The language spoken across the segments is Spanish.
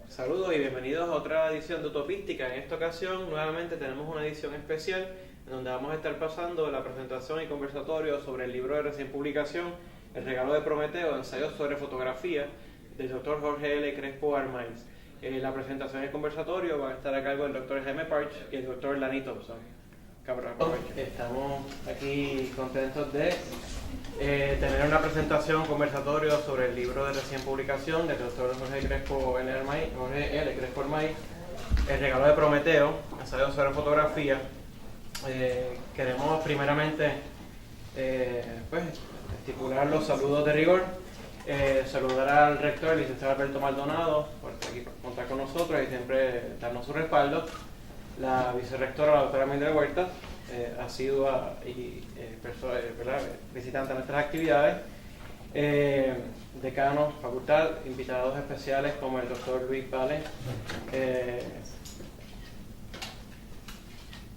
Saludos y bienvenidos a otra edición de Utopística. En esta ocasión nuevamente tenemos una edición especial en donde vamos a estar pasando la presentación y conversatorio sobre el libro de recién publicación El regalo de Prometeo, ensayos sobre fotografía, del Dr. Jorge L. Crespo Armaiz. La presentación y el conversatorio van a estar a cargo del Dr. Jaime Parch y el Dr. Lanny Thompson. Estamos aquí contentos de tener una presentación, conversatorio sobre el libro de recién publicación del Dr. Jorge Crespo L. Armaiz, El regalo de Prometeo, ensayos sobre fotografía. Queremos primeramente estipular los saludos de rigor. Saludar al rector, el licenciado Alberto Maldonado, por estar aquí contar con nosotros y siempre darnos su respaldo. La vicerrectora, la doctora Mildred Huerta, asidua y visitante de nuestras actividades. Decanos, facultad, invitados especiales como el doctor Luis Vale,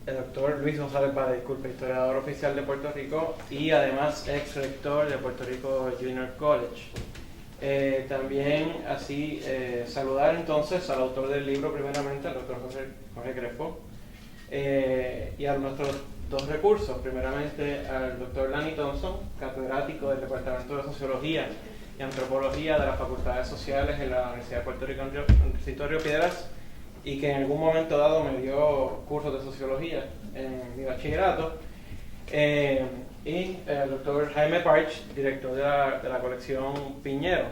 el doctor Luis González Vale, historiador oficial de Puerto Rico y además ex rector de Puerto Rico Junior College. También así saludar entonces al autor del libro primeramente, al doctor Jorge Crespo, y a nuestros dos recursos, primeramente al doctor Lanny Thompson, catedrático del Departamento de Sociología y Antropología de las Facultades Sociales en la Universidad de Puerto Rico en Río Piedras, y que en algún momento dado me dio cursos de sociología en mi bachillerato, y el doctor Jaime Parch, director de la colección Piñero.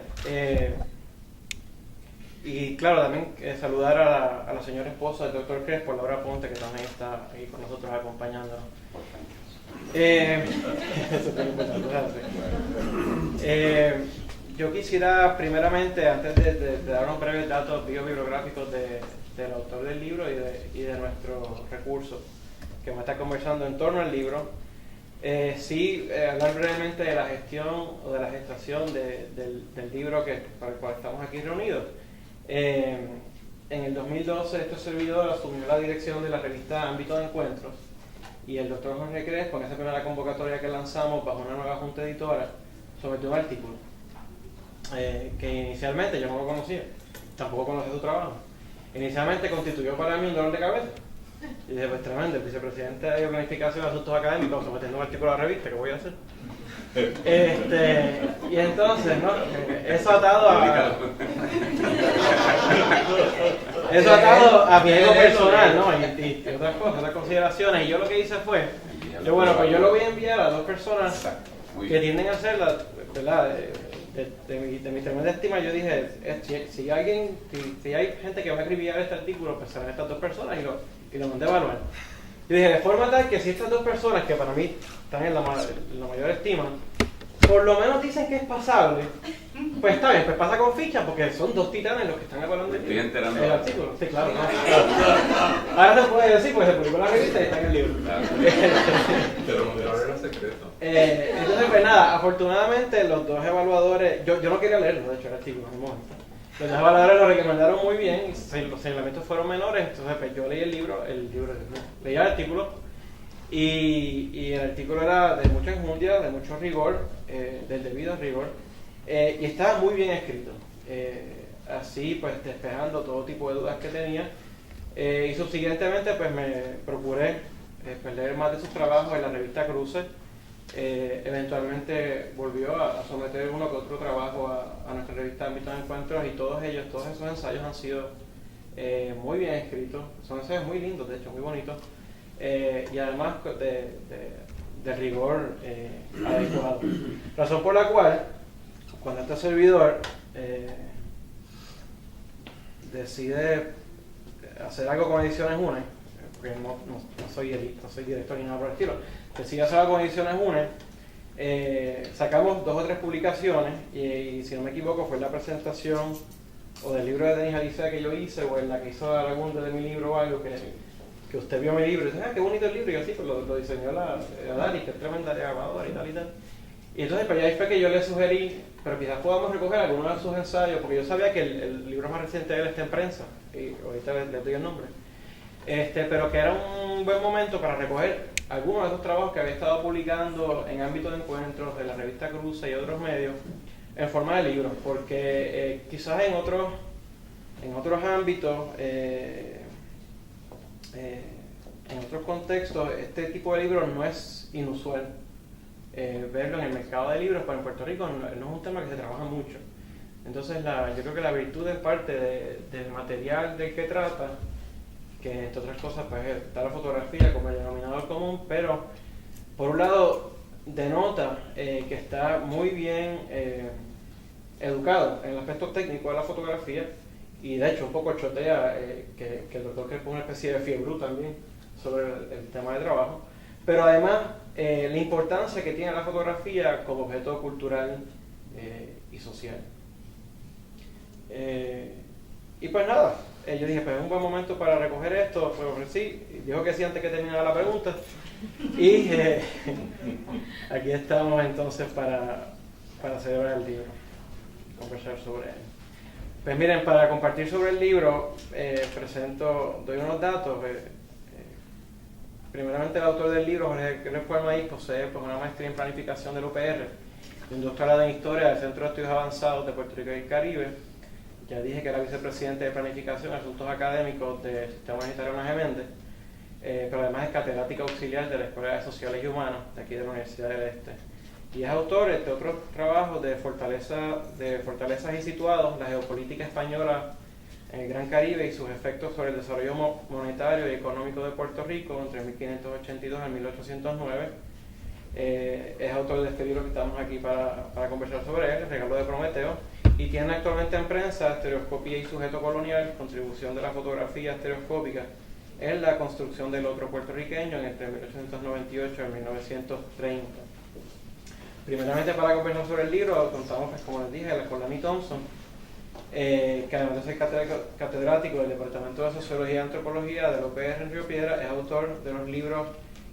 Y claro, también saludar a la señora esposa del doctor Crespo, Laura Ponte, que también está aquí con nosotros acompañándonos. Yo quisiera primeramente, antes de dar unos breves datos biobibliográficos del autor del libro y de nuestro recurso que va a estar conversando en torno al libro, hablar brevemente de la gestión o de la gestación del libro para el cual estamos aquí reunidos. En el 2012 este servidor asumió la dirección de la revista Ámbito de Encuentros y el doctor Jorge Crespo, en esa primera convocatoria que lanzamos bajo una nueva junta editora, sometió un artículo que inicialmente yo no lo conocía, tampoco conocía su trabajo. Inicialmente constituyó para mí un dolor de cabeza. Y dije, pues tremendo, el vicepresidente de Planificación de Asuntos Académicos sometiendo un artículo a la revista, ¿qué voy a hacer? Y entonces, ¿no? Eso atado a mi ego personal, ¿no? Y otras cosas, otras consideraciones. Y yo lo que hice fue, pues yo lo voy a enviar a dos personas que tienden a ser, ¿verdad? De mi tremenda estima. Yo dije, si hay gente que va a escribir este artículo, pues serán estas dos personas y lo mandé a evaluar. Yo dije, de forma tal que si estas dos personas, que para mí están en la mayor estima, por lo menos dicen que es pasable, pues está bien, pues pasa con ficha, porque son dos titanes los que están evaluando el artículo. Sí, claro. Ahora se puede decir, porque se publicó en la revista y está en el libro. Pero no era secreto. Entonces, pues nada, afortunadamente los dos evaluadores, yo no quería leerlo, de hecho, el artículo, en el momento. Los dos evaluadores lo recomendaron muy bien, los señalamientos fueron menores, entonces pues yo leí el libro, leí el artículo, y el artículo era de mucha enjundia, de mucho rigor, del debido rigor, y estaba muy bien escrito, así pues despejando todo tipo de dudas que tenía, y subsiguientemente pues me procuré pues, leer más de sus trabajos en la revista Cruces. Eventualmente volvió a someter uno que otro trabajo a nuestra revista Ámbito de Encuentros, y todos esos ensayos han sido muy bien escritos, son ensayos muy lindos, de hecho, muy bonitos, y además de rigor adecuado. Razón por la cual, cuando este servidor decide hacer algo con Ediciones UNE, porque no soy director ni nada por el estilo, decide hacer algo con Ediciones UNE, sacamos 2 o 3 publicaciones y si no me equivoco fue en la presentación o del libro de Denis Alicea que yo hice o en la que hizo Aragundo de mi libro o algo que usted vio mi libro y dice, qué bonito el libro, y así pues lo diseñó la Dani, que es tremenda grabadora y tal y tal. Y entonces pues ahí fue que yo le sugerí, pero quizás podamos recoger algunos de sus ensayos, porque yo sabía que el libro más reciente de él está en prensa, y ahorita les doy el nombre, pero que era un buen momento para recoger algunos de esos trabajos que había estado publicando en ámbito de encuentros de la revista Cruce y otros medios en forma de libros, porque quizás en otros ámbitos, en otros contextos, este tipo de libros no es inusual verlo en el mercado de libros, pero en Puerto Rico no es un tema que se trabaja mucho. Entonces yo creo que la virtud es parte del material del que trata, que entre otras cosas pues está la fotografía como el denominador común, pero por un lado denota que está muy bien educado en el aspecto técnico de la fotografía, y de hecho un poco chotea que el doctor cree una especie de fiebre también sobre el tema de trabajo, pero además la importancia que tiene la fotografía como objeto cultural y social. Y pues nada, yo dije, pues es un buen momento para recoger esto, pues ofrecí, dijo que sí antes que terminara la pregunta, y aquí estamos entonces para celebrar el libro, conversar sobre él. Pues miren, para compartir sobre el libro, doy unos datos. Primeramente, el autor del libro, Jorge Puermaíz, posee pues, una maestría en planificación del UPR y un doctorado en historia del Centro de Estudios Avanzados de Puerto Rico y el Caribe. Ya dije que era vicepresidente de planificación y asuntos académicos del Sistema Universitario Ana G. Méndez, pero además es catedrático auxiliar de la Escuela de Sociales y Humanas de aquí de la Universidad del Este. Y es autor de otros trabajos de fortalezas y situados, la geopolítica española en el Gran Caribe y sus efectos sobre el desarrollo monetario y económico de Puerto Rico entre 1582 y 1809. Es autor de este libro que estamos aquí para conversar sobre él, El regalo de Prometeo, y tiene actualmente en prensa Estereoscopía y sujeto colonial, contribución de la fotografía estereoscópica en la construcción del otro puertorriqueño entre 1898 y 1930. Primeramente, para conversar sobre el libro, contamos, pues, como les dije, con Lani Thompson, que además de ser catedrático del Departamento de Sociología y Antropología de la UPR en Río Piedra, es autor de los libros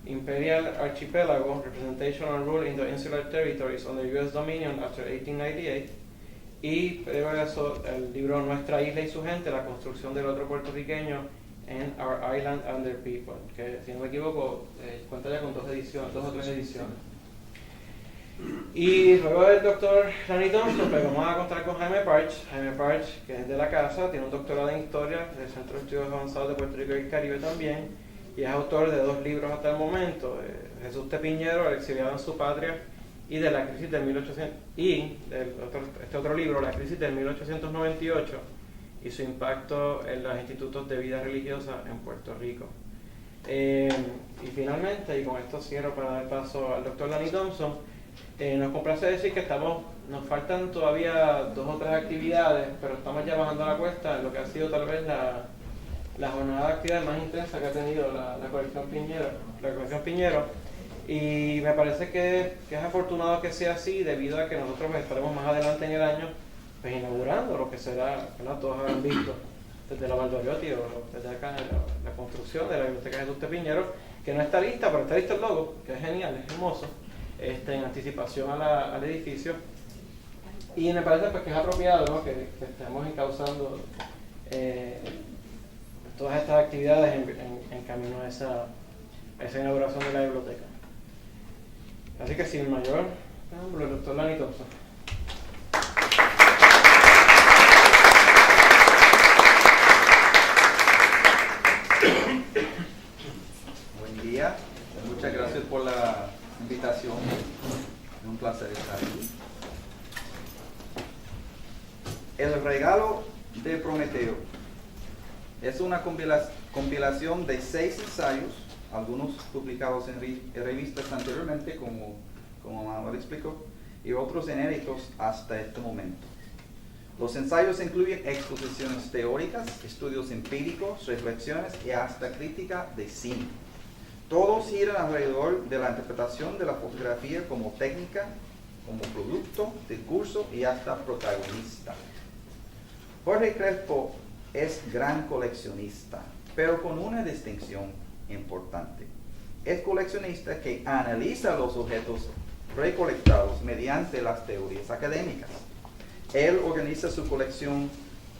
Imperial Archipelago, Representation and Rule in the Insular Territories under U.S. Dominion after 1898, y previo a eso, el libro Nuestra Isla y su Gente, la construcción del otro puertorriqueño en Our Island and Their People, que si no me equivoco, cuenta ya con 2 o 3 ediciones. Y luego del doctor Lani Thompson, pues vamos a contar con Jaime Parch, que es de la casa, tiene un doctorado en Historia del Centro de Estudios Avanzados de Puerto Rico y el Caribe también, y es autor de 2 libros hasta el momento, Jesús T. Piñero, El exiliado en su patria, y de la crisis del 1800, y este otro libro, La crisis del 1898, y su impacto en los institutos de vida religiosa en Puerto Rico. Y finalmente, y con esto cierro para dar paso al doctor Lani Thompson, nos complace decir que nos faltan todavía 2 o 3 actividades, pero estamos ya bajando la cuesta en lo que ha sido tal vez la jornada de actividad más intensa que ha tenido la colección Piñero, y me parece que es afortunado que sea así, debido a que nosotros estaremos más adelante en el año pues inaugurando lo que será, ¿verdad? Todos habrán visto desde la Valdoriotti o desde acá la construcción de la Biblioteca Jesús T. Piñero, que no está lista, pero está listo el logo, que es genial, es hermoso, en anticipación al edificio, y me parece pues que es apropiado, ¿no? que estemos encauzando todas estas actividades en camino a esa inauguración de la biblioteca. Así que sin mayor preámbulo, el doctor Lani Thompson. Buen día, muchas gracias por la invitación, es un placer estar aquí. El regalo de Prometeo es una compilación de 6 ensayos, algunos publicados en revistas anteriormente, como Manuel explicó, y otros inéditos hasta este momento. Los ensayos incluyen exposiciones teóricas, estudios empíricos, reflexiones y hasta crítica de cine. Todos giran alrededor de la interpretación de la fotografía como técnica, como producto, discurso y hasta protagonista. Jorge Crespo es gran coleccionista, pero con una distinción importante. Es coleccionista que analiza los objetos recolectados mediante las teorías académicas. Él organiza su colección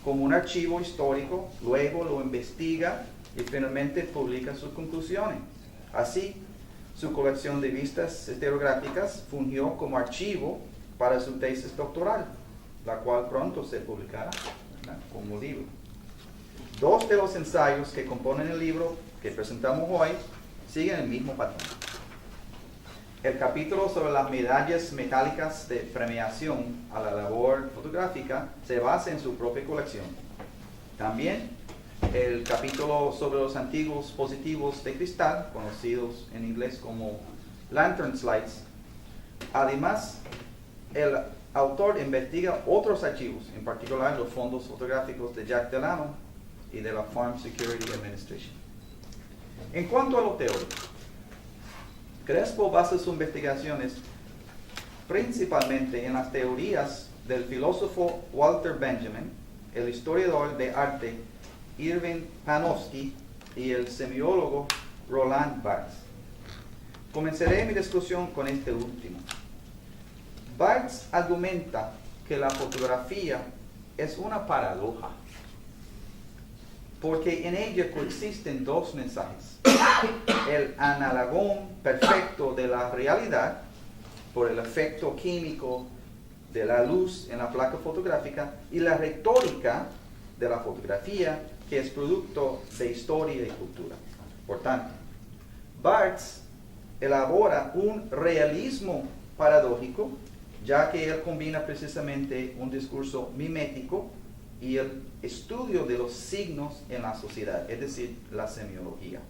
como un archivo histórico, luego lo investiga y finalmente publica sus conclusiones. Así, su colección de vistas estereográficas fungió como archivo para su tesis doctoral, la cual pronto se publicará, ¿verdad?, como libro. 2 de los ensayos que componen el libro que presentamos hoy siguen el mismo patrón. El capítulo sobre las medallas metálicas de premiación a la labor fotográfica se basa en su propia colección. También el capítulo sobre los antiguos positivos de cristal, conocidos en inglés como lantern slides. Además, el autor investiga otros archivos, en particular los fondos fotográficos de Jack Delano y de la Farm Security Administration. En cuanto a lo teórico, Crespo basa sus investigaciones principalmente en las teorías del filósofo Walter Benjamin, el historiador de arte Irving Panofsky y el semiólogo Roland Barthes. Comenzaré mi discusión con este último. Barthes argumenta que la fotografía es una paradoja, porque en ella coexisten 2 mensajes: el analogón perfecto de la realidad, por el efecto químico de la luz en la placa fotográfica, y la retórica de la fotografía, que es producto de historia y cultura. Por tanto, Barthes elabora un realismo paradójico, ya que él combina precisamente un discurso mimético y el estudio de los signos en la sociedad, es decir, la semiología.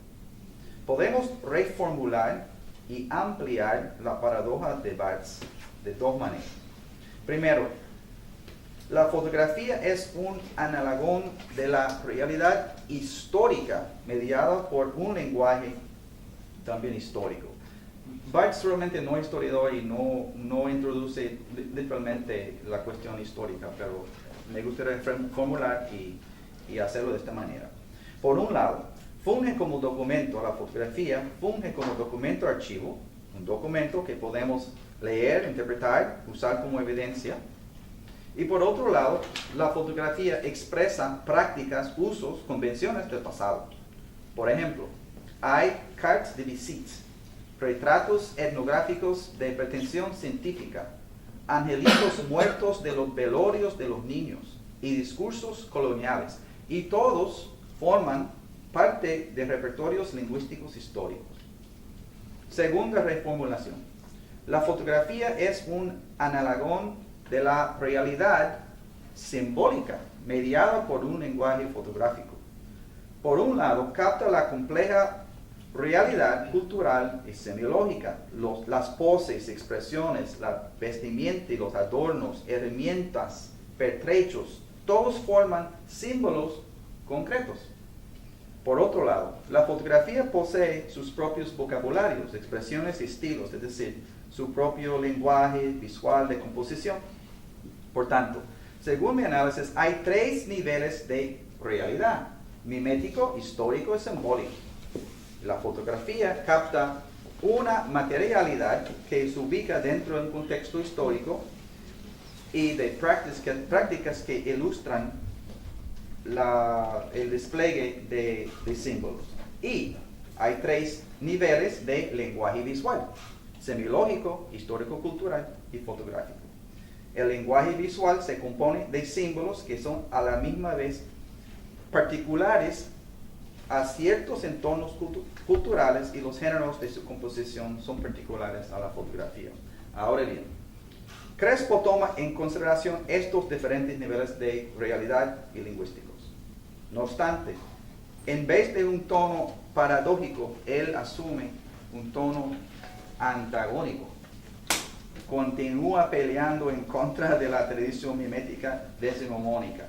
Podemos reformular y ampliar la paradoja de Barthes de 2 maneras. Primero, la fotografía es un analogón de la realidad histórica mediada por un lenguaje también histórico. Barthes realmente no es historiador y no introduce literalmente la cuestión histórica, pero me gustaría formular y hacerlo de esta manera. Por un lado, funge como documento, la fotografía funge como documento archivo, un documento que podemos leer, interpretar, usar como evidencia. Y por otro lado, la fotografía expresa prácticas, usos, convenciones del pasado. Por ejemplo, hay cartes de visite, retratos etnográficos de pretensión científica, angelitos muertos de los velorios de los niños y discursos coloniales, y todos forman parte de repertorios lingüísticos históricos. Segunda reformulación. La fotografía es un analogón de la realidad simbólica mediada por un lenguaje fotográfico. Por un lado, capta la compleja realidad cultural y semiológica, las poses, expresiones, la vestimenta y los adornos, herramientas, pertrechos, todos forman símbolos concretos. Por otro lado, la fotografía posee sus propios vocabularios, expresiones y estilos, es decir, su propio lenguaje visual de composición. Por tanto, según mi análisis, hay 3 niveles de realidad: mimético, histórico y simbólico. La fotografía capta una materialidad que se ubica dentro de un contexto histórico y de prácticas que ilustran el despliegue de símbolos. Y hay 3 niveles de lenguaje visual: semiológico, histórico-cultural y fotográfico. El lenguaje visual se compone de símbolos que son a la misma vez particulares a ciertos entornos culturales, y los géneros de su composición son particulares a la fotografía. Ahora bien, Crespo toma en consideración estos diferentes niveles de realidad y lingüísticos. No obstante, en vez de un tono paradójico, él asume un tono antagónico. Continúa peleando en contra de la tradición mimética decimonónica.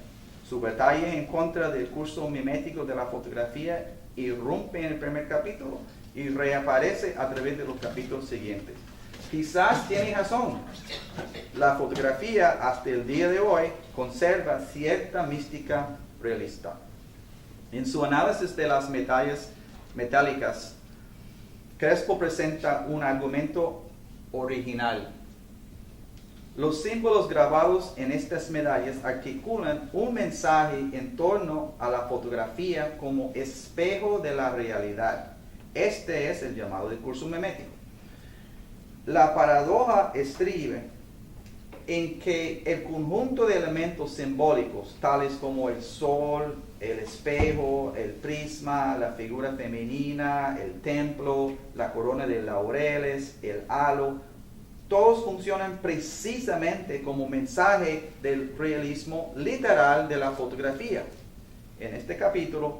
Su batalla en contra del curso mimético de la fotografía irrumpe en el primer capítulo y reaparece a través de los capítulos siguientes. Quizás tiene razón. La fotografía hasta el día de hoy conserva cierta mística realista. En su análisis de las medallas metálicas, Crespo presenta un argumento original. Los símbolos grabados en estas medallas articulan un mensaje en torno a la fotografía como espejo de la realidad. Este es el llamado discurso memético. La paradoja estribe en que el conjunto de elementos simbólicos, tales como el sol, el espejo, el prisma, la figura femenina, el templo, la corona de laureles, el halo, todos funcionan precisamente como mensaje del realismo literal de la fotografía. En este capítulo,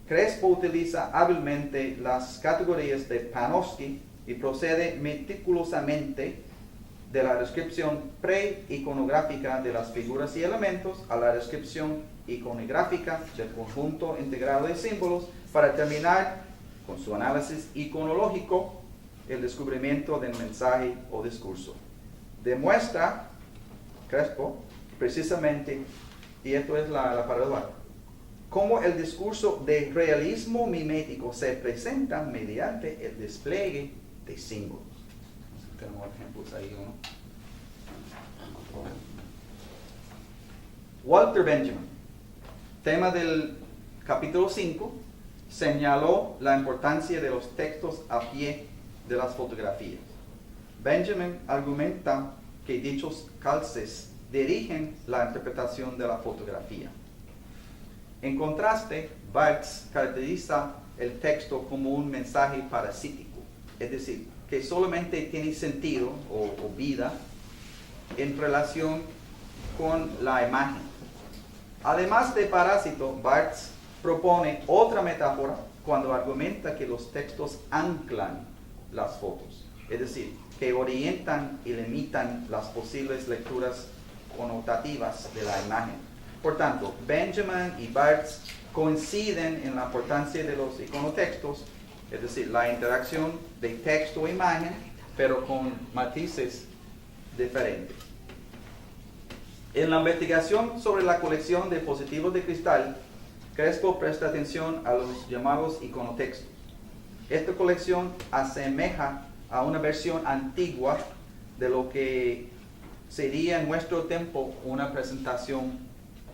Crespo utiliza hábilmente las categorías de Panofsky y procede meticulosamente de la descripción pre-iconográfica de las figuras y elementos a la descripción iconográfica del conjunto integrado de símbolos para terminar con su análisis iconológico, el descubrimiento del mensaje o discurso. Demuestra Crespo precisamente, y esto es la paradoja, cómo el discurso de realismo mimético se presenta mediante el despliegue de símbolos. Tenemos ejemplos ahí, ¿no? Walter Benjamin, tema del capítulo 5, señaló la importancia de los textos a pie de las fotografías. Benjamin argumenta que dichos calces dirigen la interpretación de la fotografía. En contraste, Barthes caracteriza el texto como un mensaje parasítico, es decir, que solamente tiene sentido o vida en relación con la imagen. Además de parásito, Barthes propone otra metáfora cuando argumenta que los textos anclan las fotos, es decir, que orientan y limitan las posibles lecturas connotativas de la imagen. Por tanto, Benjamin y Barthes coinciden en la importancia de los iconotextos, es decir, la interacción de texto e imagen, pero con matices diferentes. En la investigación sobre la colección de dispositivos de cristal, Crespo presta atención a los llamados iconotextos. Esta colección asemeja a una versión antigua de lo que sería en nuestro tiempo una presentación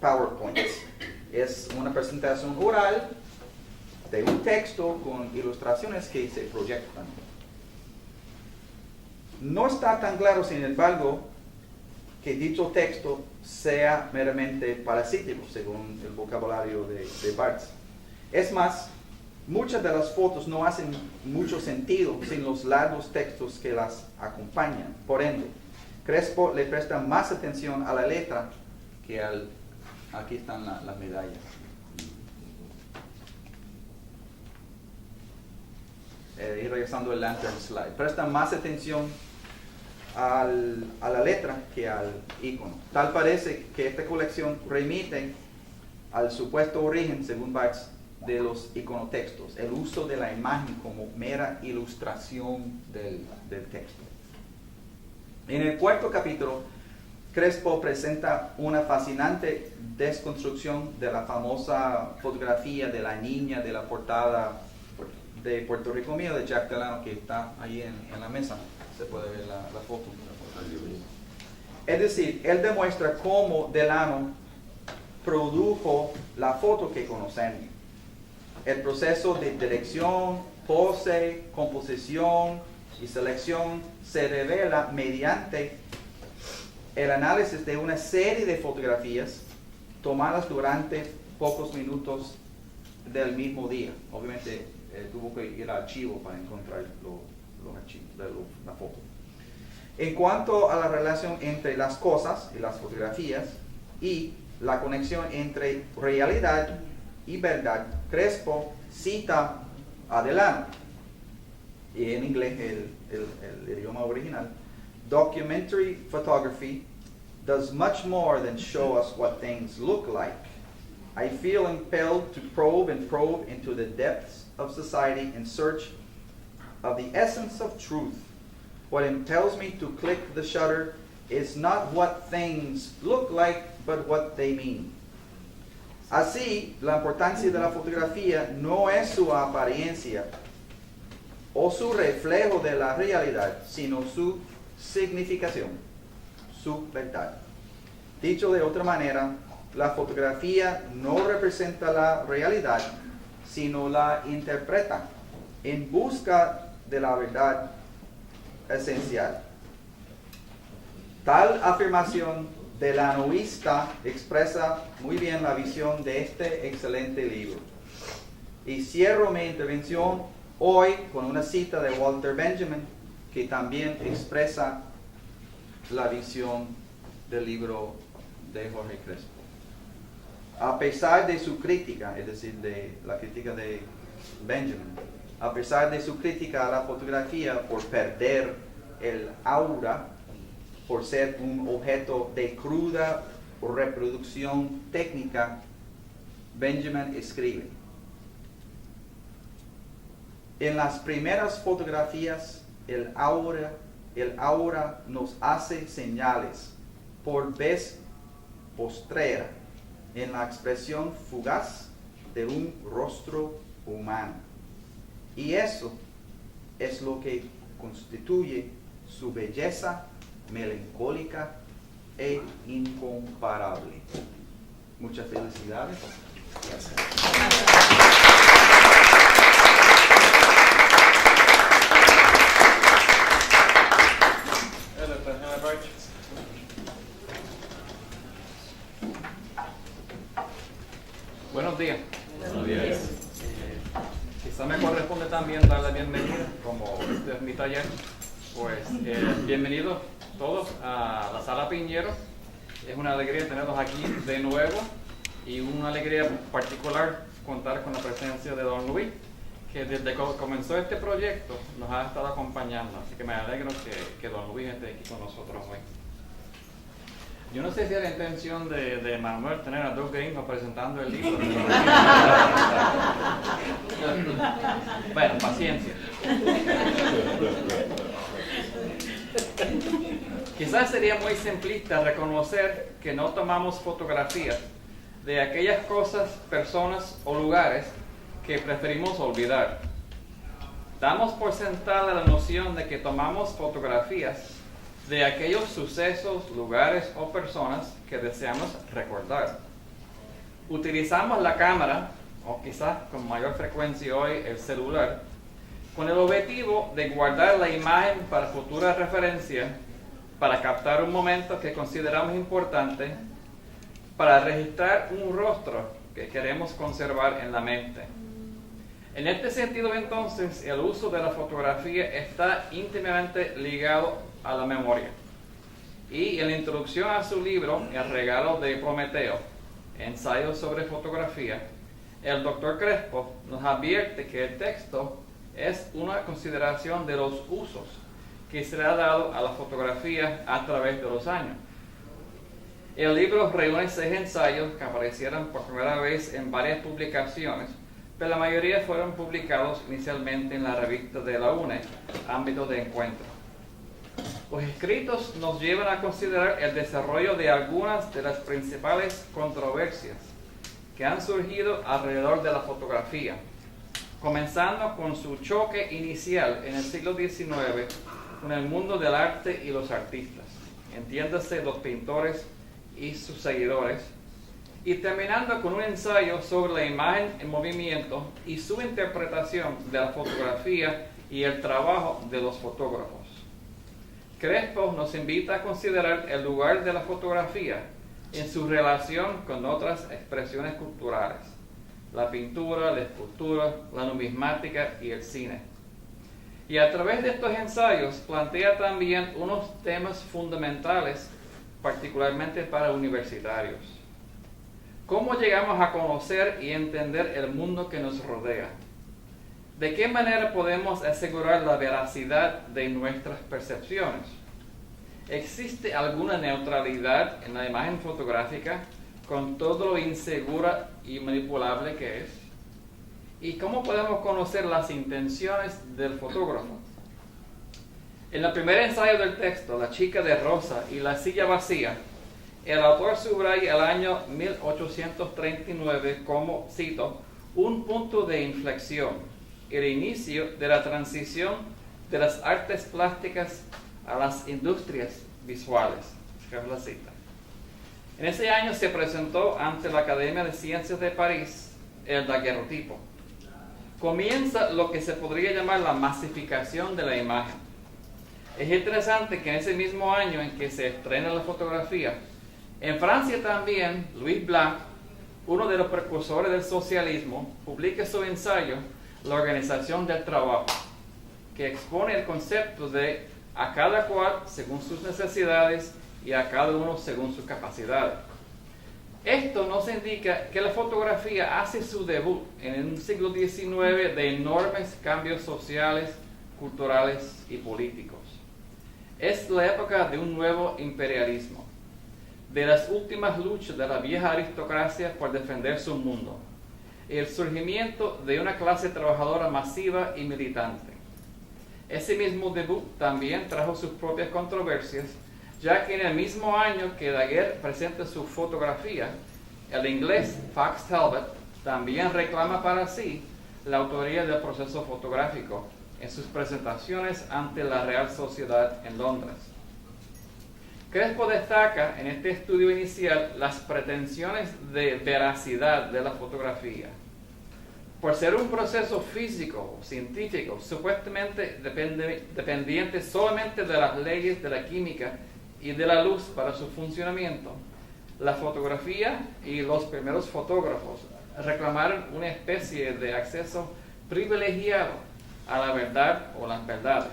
PowerPoint. Es una presentación oral de un texto con ilustraciones que se proyectan. No está tan claro, sin embargo, que dicho texto sea meramente parasítico, según el vocabulario de Barthes. Es más, muchas de las fotos no hacen mucho sentido sin los largos textos que las acompañan. Por ende, Crespo le presta más atención a la letra que al... Aquí están las medallas. Y regresando al lantern slide. Presta más atención a la letra que al icono. Tal parece que esta colección remite al supuesto origen, según Barthes, de los iconotextos, el uso de la imagen como mera ilustración del texto. En el cuarto capítulo, Crespo presenta una fascinante desconstrucción de la famosa fotografía de la niña de la portada de Puerto Rico Mío de Jack Delano, que está ahí en la mesa. Se puede ver la foto. Es decir, él demuestra cómo Delano produjo la foto que conocemos. El proceso de dirección, pose, composición y selección se revela mediante el análisis de una serie de fotografías tomadas durante pocos minutos del mismo día. Obviamente tuvo que ir al archivo para encontrar los archivos de la foto. En cuanto a la relación entre las cosas y las fotografías y la conexión entre realidad y verdad, Crespo cita a Delano, y en inglés el idioma original: "Documentary photography does much more than show us what things look like. I feel impelled to probe into the depths of society in search of the essence of truth. What impels me to click the shutter is not what things look like, but what they mean. Así, la importancia de la fotografía no es su apariencia o su reflejo de la realidad, sino su significación, su verdad. Dicho de otra manera, la fotografía no representa la realidad, sino la interpreta en busca de la verdad esencial. Tal afirmación de la novelista expresa muy bien la visión de este excelente libro. Y cierro mi intervención hoy con una cita de Walter Benjamin, que también expresa la visión del libro de Jorge Crespo. A pesar de su crítica, es decir, de la crítica de Benjamin, a pesar de su crítica a la fotografía por perder el aura, por ser un objeto de cruda reproducción técnica, Benjamin escribe: en las primeras fotografías, el aura nos hace señales por vez postrera en la expresión fugaz de un rostro humano. Y eso es lo que constituye su belleza melancólica e incomparable. Muchas felicidades. Gracias. Buenos días. Buenos días. Quizá me corresponde también darle bienvenida, como este es mi taller, pues bienvenidos todos a la Sala Piñero. Es una alegría tenerlos aquí de nuevo y una alegría particular contar con la presencia de Don Luis, que desde que comenzó este proyecto nos ha estado acompañando, así que me alegro que Don Luis esté aquí con nosotros hoy. Yo no sé si era la intención de Manuel tener a dos gringos presentando el libro. Bueno, paciencia. Quizás sería muy simplista reconocer que no tomamos fotografías de aquellas cosas, personas o lugares que preferimos olvidar. Damos por sentada la noción de que tomamos fotografías de aquellos sucesos, lugares o personas que deseamos recordar. Utilizamos la cámara, o quizás con mayor frecuencia hoy el celular, con el objetivo de guardar la imagen para futura referencia, para captar un momento que consideramos importante, para registrar un rostro que queremos conservar en la mente. En este sentido, entonces, el uso de la fotografía está íntimamente ligado a la memoria. Y en la introducción a su libro, El regalo de Prometeo, ensayo sobre fotografía, el Dr. Crespo nos advierte que el texto es una consideración de los usos que se le ha dado a la fotografía a través de los años. El libro reúne 6 ensayos que aparecieron por primera vez en varias publicaciones, pero la mayoría fueron publicados inicialmente en la revista de la UNE, Ámbito de Encuentro. Los escritos nos llevan a considerar el desarrollo de algunas de las principales controversias que han surgido alrededor de la fotografía, comenzando con su choque inicial en el siglo XIX con el mundo del arte y los artistas, entiéndase los pintores y sus seguidores, y terminando con un ensayo sobre la imagen en movimiento y su interpretación de la fotografía y el trabajo de los fotógrafos. Crespo nos invita a considerar el lugar de la fotografía en su relación con otras expresiones culturales, la pintura, la escultura, la numismática y el cine. Y a través de estos ensayos plantea también unos temas fundamentales, particularmente para universitarios. ¿Cómo llegamos a conocer y entender el mundo que nos rodea? ¿De qué manera podemos asegurar la veracidad de nuestras percepciones? ¿Existe alguna neutralidad en la imagen fotográfica con todo lo insegura y manipulable que es? ¿Y cómo podemos conocer las intenciones del fotógrafo? En el primer ensayo del texto, La chica de rosa y la silla vacía, el autor subraya el año 1839 como, cito, un punto de inflexión, el inicio de la transición de las artes plásticas a las industrias visuales. Es la cita. En ese año se presentó ante la Academia de Ciencias de París el daguerrotipo. Comienza lo que se podría llamar la masificación de la imagen. Es interesante que en ese mismo año en que se estrena la fotografía, en Francia también, Louis Blanc, uno de los precursores del socialismo, publica su ensayo La organización del trabajo, que expone el concepto de a cada cual según sus necesidades y a cada uno según sus capacidades. Esto nos indica que la fotografía hace su debut en un siglo XIX de enormes cambios sociales, culturales y políticos. Es la época de un nuevo imperialismo, de las últimas luchas de la vieja aristocracia por defender su mundo, y el surgimiento de una clase trabajadora masiva y militante. Ese mismo debut también trajo sus propias controversias, ya que en el mismo año que Daguerre presenta su fotografía, el inglés Fox Talbot también reclama para sí la autoría del proceso fotográfico en sus presentaciones ante la Real Sociedad en Londres. Crespo destaca en este estudio inicial las pretensiones de veracidad de la fotografía. Por ser un proceso físico o científico supuestamente dependiente solamente de las leyes de la química y de la luz para su funcionamiento, la fotografía y los primeros fotógrafos reclamaron una especie de acceso privilegiado a la verdad o las verdades.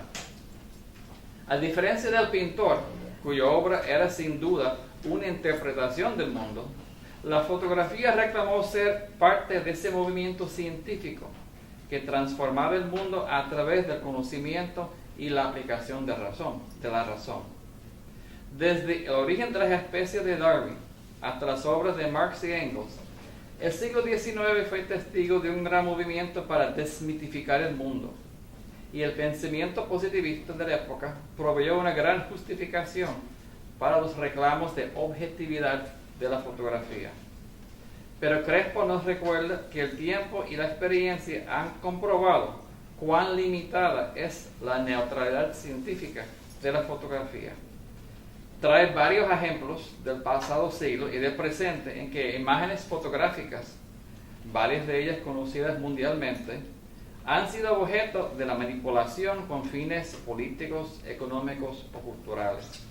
A diferencia del pintor, cuya obra era sin duda una interpretación del mundo, la fotografía reclamó ser parte de ese movimiento científico que transformaba el mundo a través del conocimiento y la aplicación de la razón. Desde el origen de las especies de Darwin hasta las obras de Marx y Engels, el siglo XIX fue testigo de un gran movimiento para desmitificar el mundo, y el pensamiento positivista de la época proveyó una gran justificación para los reclamos de objetividad de la fotografía. Pero Crespo nos recuerda que el tiempo y la experiencia han comprobado cuán limitada es la neutralidad científica de la fotografía. Trae varios ejemplos del pasado siglo y del presente en que imágenes fotográficas, varias de ellas conocidas mundialmente, han sido objeto de la manipulación con fines políticos, económicos o culturales.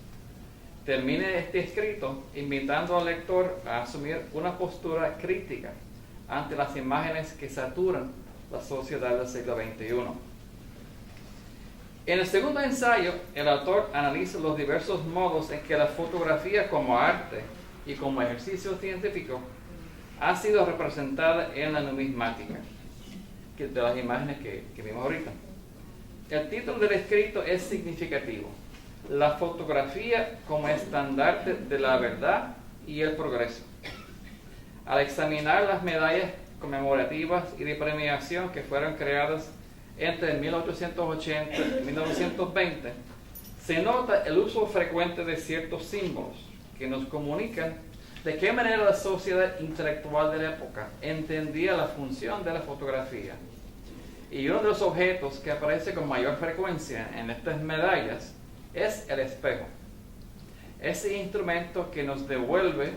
Termine este escrito invitando al lector a asumir una postura crítica ante las imágenes que saturan la sociedad del siglo XXI. En el segundo ensayo, el autor analiza los diversos modos en que la fotografía como arte y como ejercicio científico ha sido representada en la numismática, de las imágenes que vimos ahorita. El título del escrito es significativo: La fotografía como estandarte de la verdad y el progreso. Al examinar las medallas conmemorativas y de premiación que fueron creadas entre 1880 y 1920, se nota el uso frecuente de ciertos símbolos que nos comunican de qué manera la sociedad intelectual de la época entendía la función de la fotografía. Y uno de los objetos que aparece con mayor frecuencia en estas medallas es el espejo. Ese instrumento que nos devuelve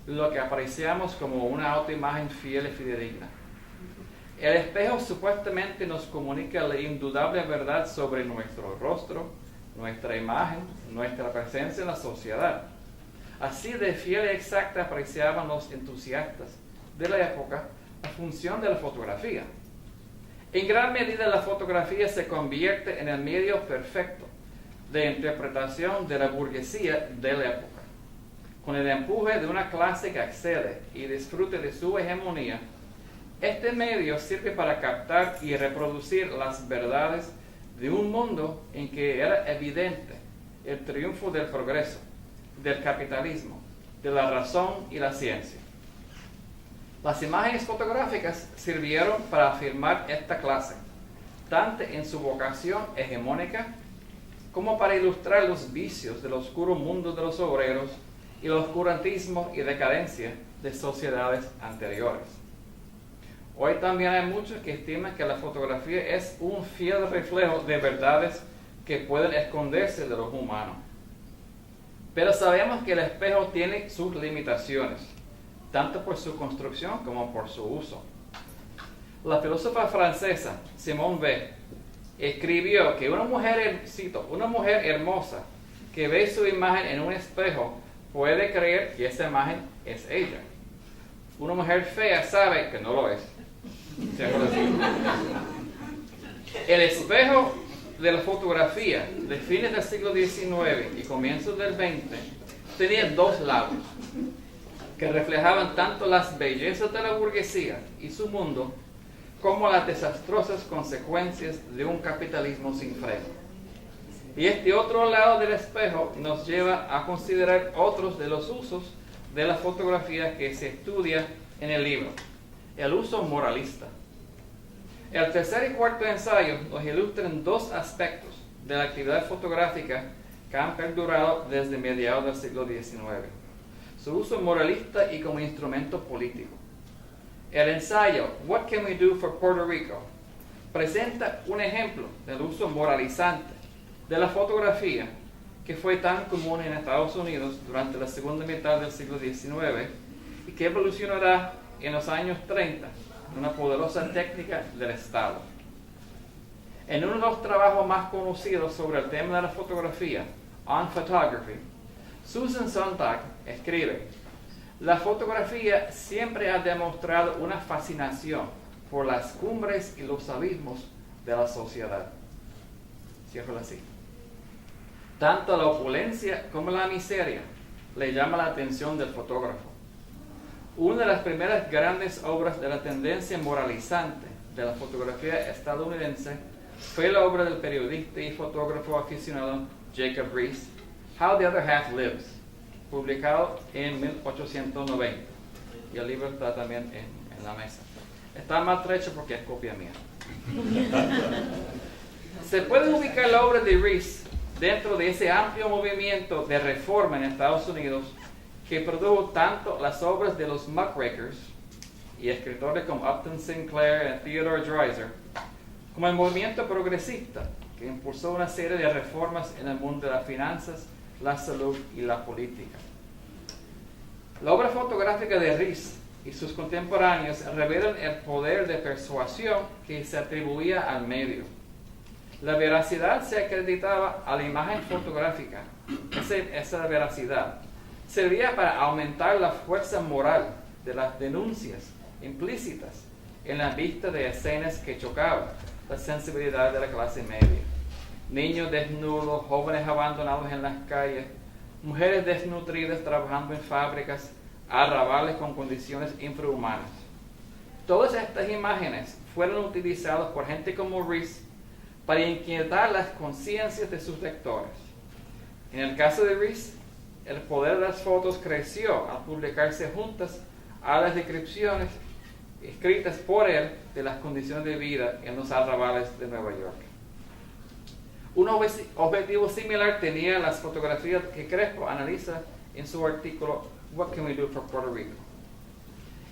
lo que apreciamos como una autoimagen fiel y fidedigna. El espejo supuestamente nos comunica la indudable verdad sobre nuestro rostro, nuestra imagen, nuestra presencia en la sociedad. Así de fiel y exacta apreciaban los entusiastas de la época la función de la fotografía. En gran medida la fotografía se convierte en el medio perfecto de interpretación de la burguesía de la época. Con el empuje de una clase que accede y disfrute de su hegemonía, este medio sirve para captar y reproducir las verdades de un mundo en que era evidente el triunfo del progreso, del capitalismo, de la razón y la ciencia. Las imágenes fotográficas sirvieron para afirmar esta clase, tanto en su vocación hegemónica como para ilustrar los vicios del oscuro mundo de los obreros y el oscurantismo y decadencia de sociedades anteriores. Hoy también hay muchos que estiman que la fotografía es un fiel reflejo de verdades que pueden esconderse de los humanos. Pero sabemos que el espejo tiene sus limitaciones, tanto por su construcción como por su uso. La filósofa francesa Simone Weil escribió que una mujer hermosa que ve su imagen en un espejo puede creer que esa imagen es ella. Una mujer fea sabe que no lo es. El espejo de la fotografía de fines del siglo XIX y comienzos del XX tenía dos lados que reflejaban tanto las bellezas de la burguesía y su mundo como las desastrosas consecuencias de un capitalismo sin freno. Y este otro lado del espejo nos lleva a considerar otros de los usos de la fotografía que se estudia en el libro, el uso moralista. El tercer y cuarto ensayo nos ilustran dos aspectos de la actividad fotográfica que han perdurado desde mediados del siglo XIX: su uso moralista y como instrumento político. El ensayo What Can We Do for Puerto Rico presenta un ejemplo del uso moralizante de la fotografía que fue tan común en Estados Unidos durante la segunda mitad del siglo XIX y que evolucionará en los años 30 en una poderosa técnica del Estado. En uno de los trabajos más conocidos sobre el tema de la fotografía, On Photography, Susan Sontag escribe: la fotografía siempre ha demostrado una fascinación por las cumbres y los abismos de la sociedad. Cierro la cita. Tanto la opulencia como la miseria le llama la atención del fotógrafo. Una de las primeras grandes obras de la tendencia moralizante de la fotografía estadounidense fue la obra del periodista y fotógrafo aficionado Jacob Riis, How the Other Half Lives, publicado en 1890. Y el libro está también en la mesa. Está maltrecho porque es copia mía. Se puede ubicar la obra de Riis dentro de ese amplio movimiento de reforma en Estados Unidos que produjo tanto las obras de los muckrakers y escritores como Upton Sinclair y Theodore Dreiser, como el movimiento progresista que impulsó una serie de reformas en el mundo de las finanzas, la salud y la política. La obra fotográfica de Riis y sus contemporáneos revelan el poder de persuasión que se atribuía al medio. La veracidad se acreditaba a la imagen fotográfica. Esa veracidad servía para aumentar la fuerza moral de las denuncias implícitas en la vista de escenas que chocaban la sensibilidad de la clase media. Niños desnudos, jóvenes abandonados en las calles, mujeres desnutridas trabajando en fábricas, arrabales con condiciones infrahumanas. Todas estas imágenes fueron utilizadas por gente como Riis para inquietar las conciencias de sus lectores. En el caso de Riis, el poder de las fotos creció al publicarse juntas a las descripciones escritas por él de las condiciones de vida en los arrabales de Nueva York. Un objetivo similar tenía las fotografías que Crespo analiza en su artículo What Can We Do for Puerto Rico?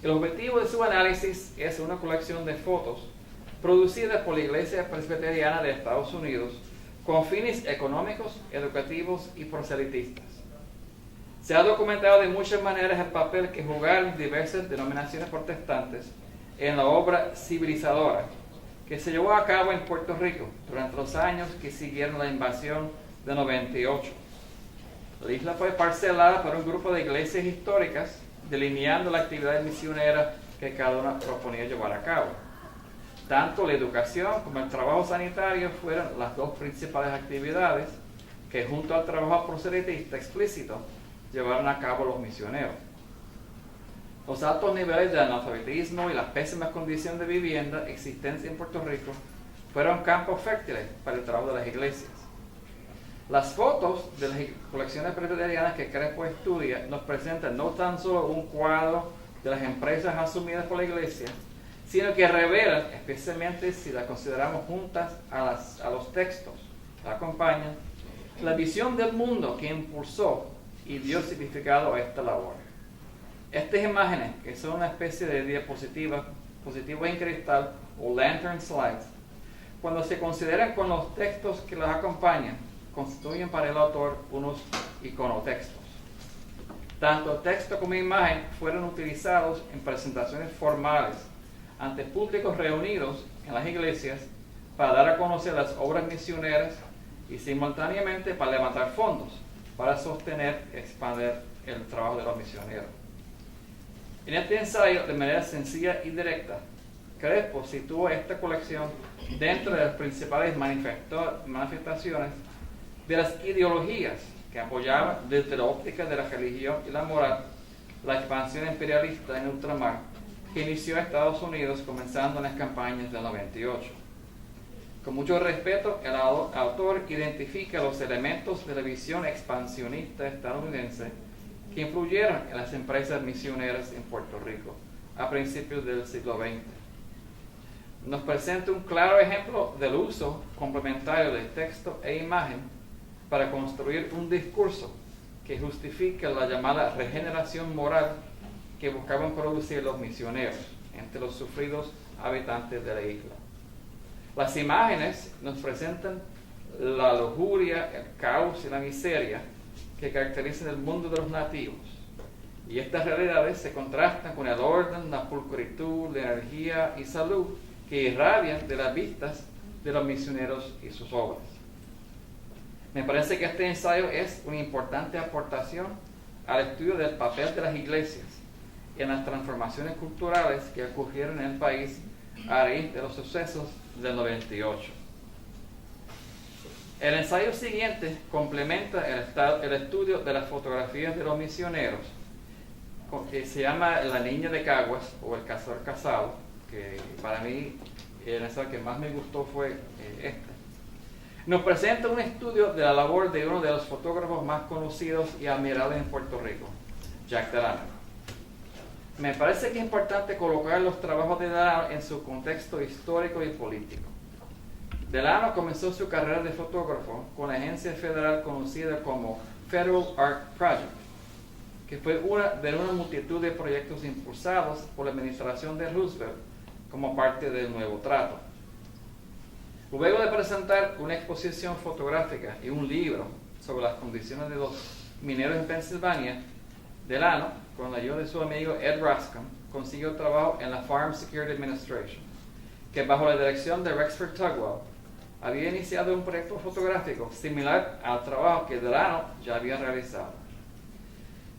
El objetivo de su análisis es una colección de fotos producida por la Iglesia Presbiteriana de Estados Unidos con fines económicos, educativos y proselitistas. Se ha documentado de muchas maneras el papel que jugaron diversas denominaciones protestantes en la obra civilizadora que se llevó a cabo en Puerto Rico durante los años que siguieron la invasión de 98. La isla fue parcelada por un grupo de iglesias históricas, delineando la actividad misionera que cada una proponía llevar a cabo. Tanto la educación como el trabajo sanitario fueron las dos principales actividades que, junto al trabajo proselitista explícito, llevaron a cabo los misioneros. Los altos niveles de analfabetismo y las pésimas condiciones de vivienda existentes en Puerto Rico fueron campos fértiles para el trabajo de las iglesias. Las fotos de las colecciones presbiterianas que Crespo estudia nos presentan no tan solo un cuadro de las empresas asumidas por la iglesia, sino que revelan, especialmente si las consideramos juntas a los textos que acompañan, la visión del mundo que impulsó y dio significado a esta labor. Estas imágenes, que son una especie de diapositivas en cristal o lantern slides, cuando se consideran con los textos que las acompañan, constituyen para el autor unos iconotextos. Tanto texto como imagen fueron utilizados en presentaciones formales ante públicos reunidos en las iglesias para dar a conocer las obras misioneras y simultáneamente para levantar fondos para sostener y expandir el trabajo de los misioneros. En este ensayo, de manera sencilla y directa, Crespo sitúa esta colección dentro de las principales manifestaciones de las ideologías que apoyaban desde la óptica de la religión y la moral la expansión imperialista en ultramar que inició Estados Unidos comenzando en las campañas del 98. Con mucho respeto, el autor identifica los elementos de la visión expansionista estadounidense que influyeron en las empresas misioneras en Puerto Rico a principios del siglo XX. Nos presenta un claro ejemplo del uso complementario de texto e imagen para construir un discurso que justifica la llamada regeneración moral que buscaban producir los misioneros entre los sufridos habitantes de la isla. Las imágenes nos presentan la lujuria, el caos y la miseria que caracterizan el mundo de los nativos. Y estas realidades se contrastan con el orden, la pulcritud, la energía y salud que irradian de las vistas de los misioneros y sus obras. Me parece que este ensayo es una importante aportación al estudio del papel de las iglesias en las transformaciones culturales que ocurrieron en el país a raíz de los sucesos del 98. El ensayo siguiente complementa el estudio de las fotografías de los misioneros, que se llama La Niña de Caguas o El Cazador Casado, que para mí el ensayo que más me gustó fue este. Nos presenta un estudio de la labor de uno de los fotógrafos más conocidos y admirados en Puerto Rico, Jack Delano. Me parece que es importante colocar los trabajos de Delano en su contexto histórico y político. Delano comenzó su carrera de fotógrafo con la agencia federal conocida como Federal Art Project, que fue una de una multitud de proyectos impulsados por la administración de Roosevelt como parte del Nuevo Trato. Luego de presentar una exposición fotográfica y un libro sobre las condiciones de los mineros en Pensilvania, Delano, con la ayuda de su amigo Ed Rascom, consiguió trabajo en la Farm Security Administration, que bajo la dirección de Rexford Tugwell había iniciado un proyecto fotográfico similar al trabajo que Delano ya había realizado.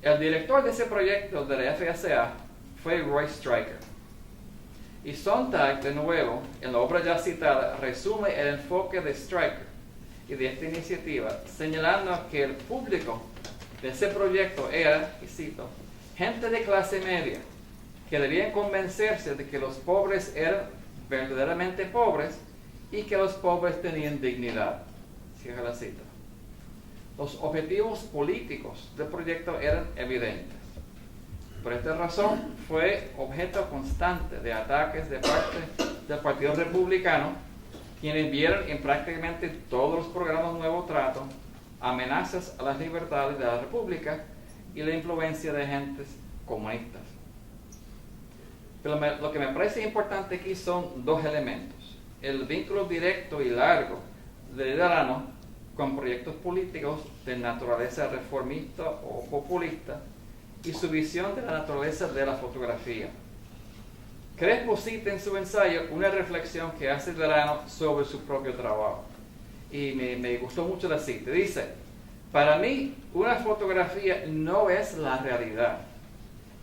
El director de ese proyecto de la FSA fue Roy Stryker. Y Sontag, de nuevo, en la obra ya citada, resume el enfoque de Stryker y de esta iniciativa, señalando que el público de ese proyecto era, y cito, gente de clase media, que debían convencerse de que los pobres eran verdaderamente pobres y que los pobres tenían dignidad. Cierra la cita. Los objetivos políticos del proyecto eran evidentes. Por esta razón, fue objeto constante de ataques de parte del Partido Republicano, quienes vieron en prácticamente todos los programas Nuevo Trato amenazas a las libertades de la República y la influencia de agentes comunistas. Pero lo que me parece importante aquí son dos elementos: el vínculo directo y largo de Delano con proyectos políticos de naturaleza reformista o populista y su visión de la naturaleza de la fotografía. Crespo cita en su ensayo una reflexión que hace Delano sobre su propio trabajo. Y me gustó mucho la cita. Dice: para mí, una fotografía no es la realidad.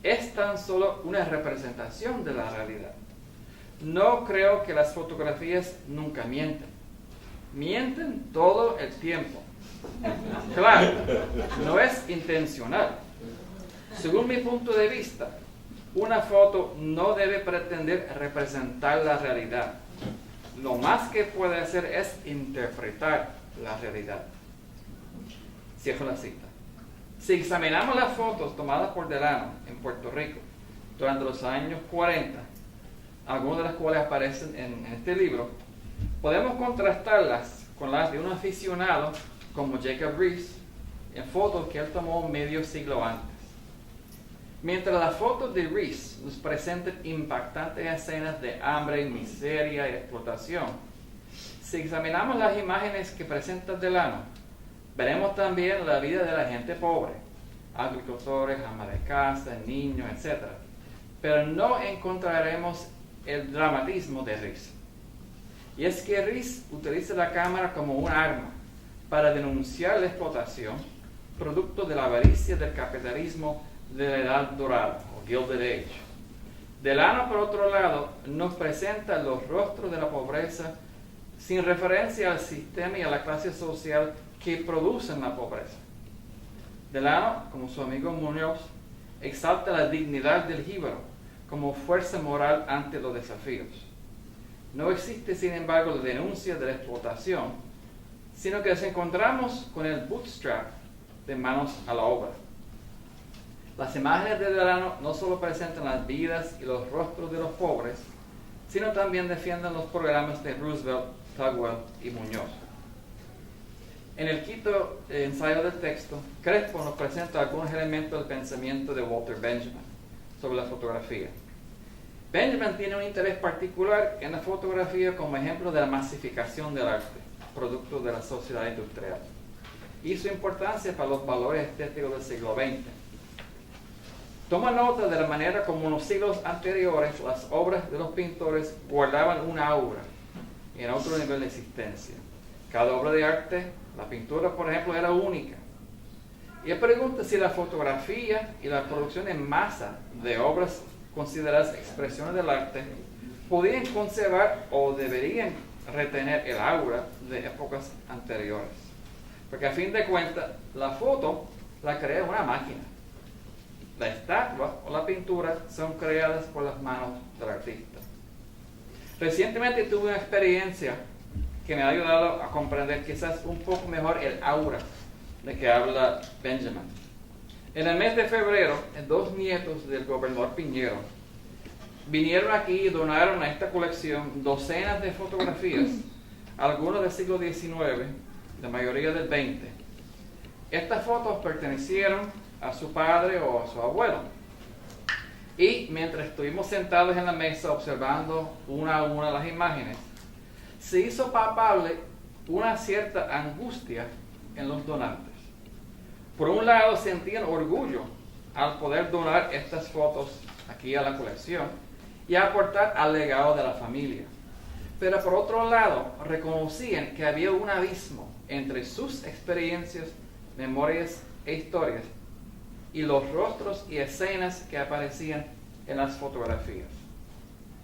Es tan solo una representación de la realidad. No creo que las fotografías nunca mienten. Mienten todo el tiempo. Claro, no es intencional. Según mi punto de vista, una foto no debe pretender representar la realidad. Lo más que puede hacer es interpretar la realidad. Cierro la cita. Si examinamos las fotos tomadas por Delano en Puerto Rico, durante los años 40, algunas de las cuales aparecen en este libro, podemos contrastarlas con las de un aficionado como Jacob Riis en fotos que él tomó medio siglo antes. Mientras las fotos de Riis nos presentan impactantes escenas de hambre, miseria y explotación, si examinamos las imágenes que presenta Delano, veremos también la vida de la gente pobre, agricultores, amas de casa, niños, etc. Pero no encontraremos el dramatismo de Riis. Y es que Riis utiliza la cámara como un arma para denunciar la explotación, producto de la avaricia del capitalismo de la Edad Dorada, o Gilded Age. Delano, por otro lado, nos presenta los rostros de la pobreza sin referencia al sistema y a la clase social que producen la pobreza. Delano, como su amigo Muñoz, exalta la dignidad del jíbaro como fuerza moral ante los desafíos. No existe, sin embargo, la denuncia de la explotación, sino que nos encontramos con el bootstrap de manos a la obra. Las imágenes de Delano no solo presentan las vidas y los rostros de los pobres, sino también defienden los programas de Roosevelt, Tugwell y Muñoz. En el quinto ensayo del texto, Crespo nos presenta algunos elementos del pensamiento de Walter Benjamin sobre la fotografía. Benjamin tiene un interés particular en la fotografía como ejemplo de la masificación del arte, producto de la sociedad industrial, y su importancia para los valores estéticos del siglo XX. Toma nota de la manera como en los siglos anteriores las obras de los pintores guardaban una aura en otro nivel de existencia. Cada obra de arte, la pintura por ejemplo, era única. Y él pregunta si la fotografía y la producción en masa de obras consideradas expresiones del arte podían conservar o deberían retener el aura de épocas anteriores. Porque a fin de cuentas, la foto la crea una máquina. La estatua o la pintura son creadas por las manos del artista. Recientemente tuve una experiencia que me ha ayudado a comprender quizás un poco mejor el aura de que habla Benjamin. En el mes de febrero, 2 nietos del gobernador Piñero vinieron aquí y donaron a esta colección docenas de fotografías, algunas del siglo XIX, la mayoría del XX. Estas fotos pertenecieron a su padre o a su abuelo. Y mientras estuvimos sentados en la mesa observando una a una las imágenes, se hizo palpable una cierta angustia en los donantes. Por un lado, sentían orgullo al poder donar estas fotos aquí a la colección y aportar al legado de la familia. Pero por otro lado, reconocían que había un abismo entre sus experiencias, memorias e historias y los rostros y escenas que aparecían en las fotografías.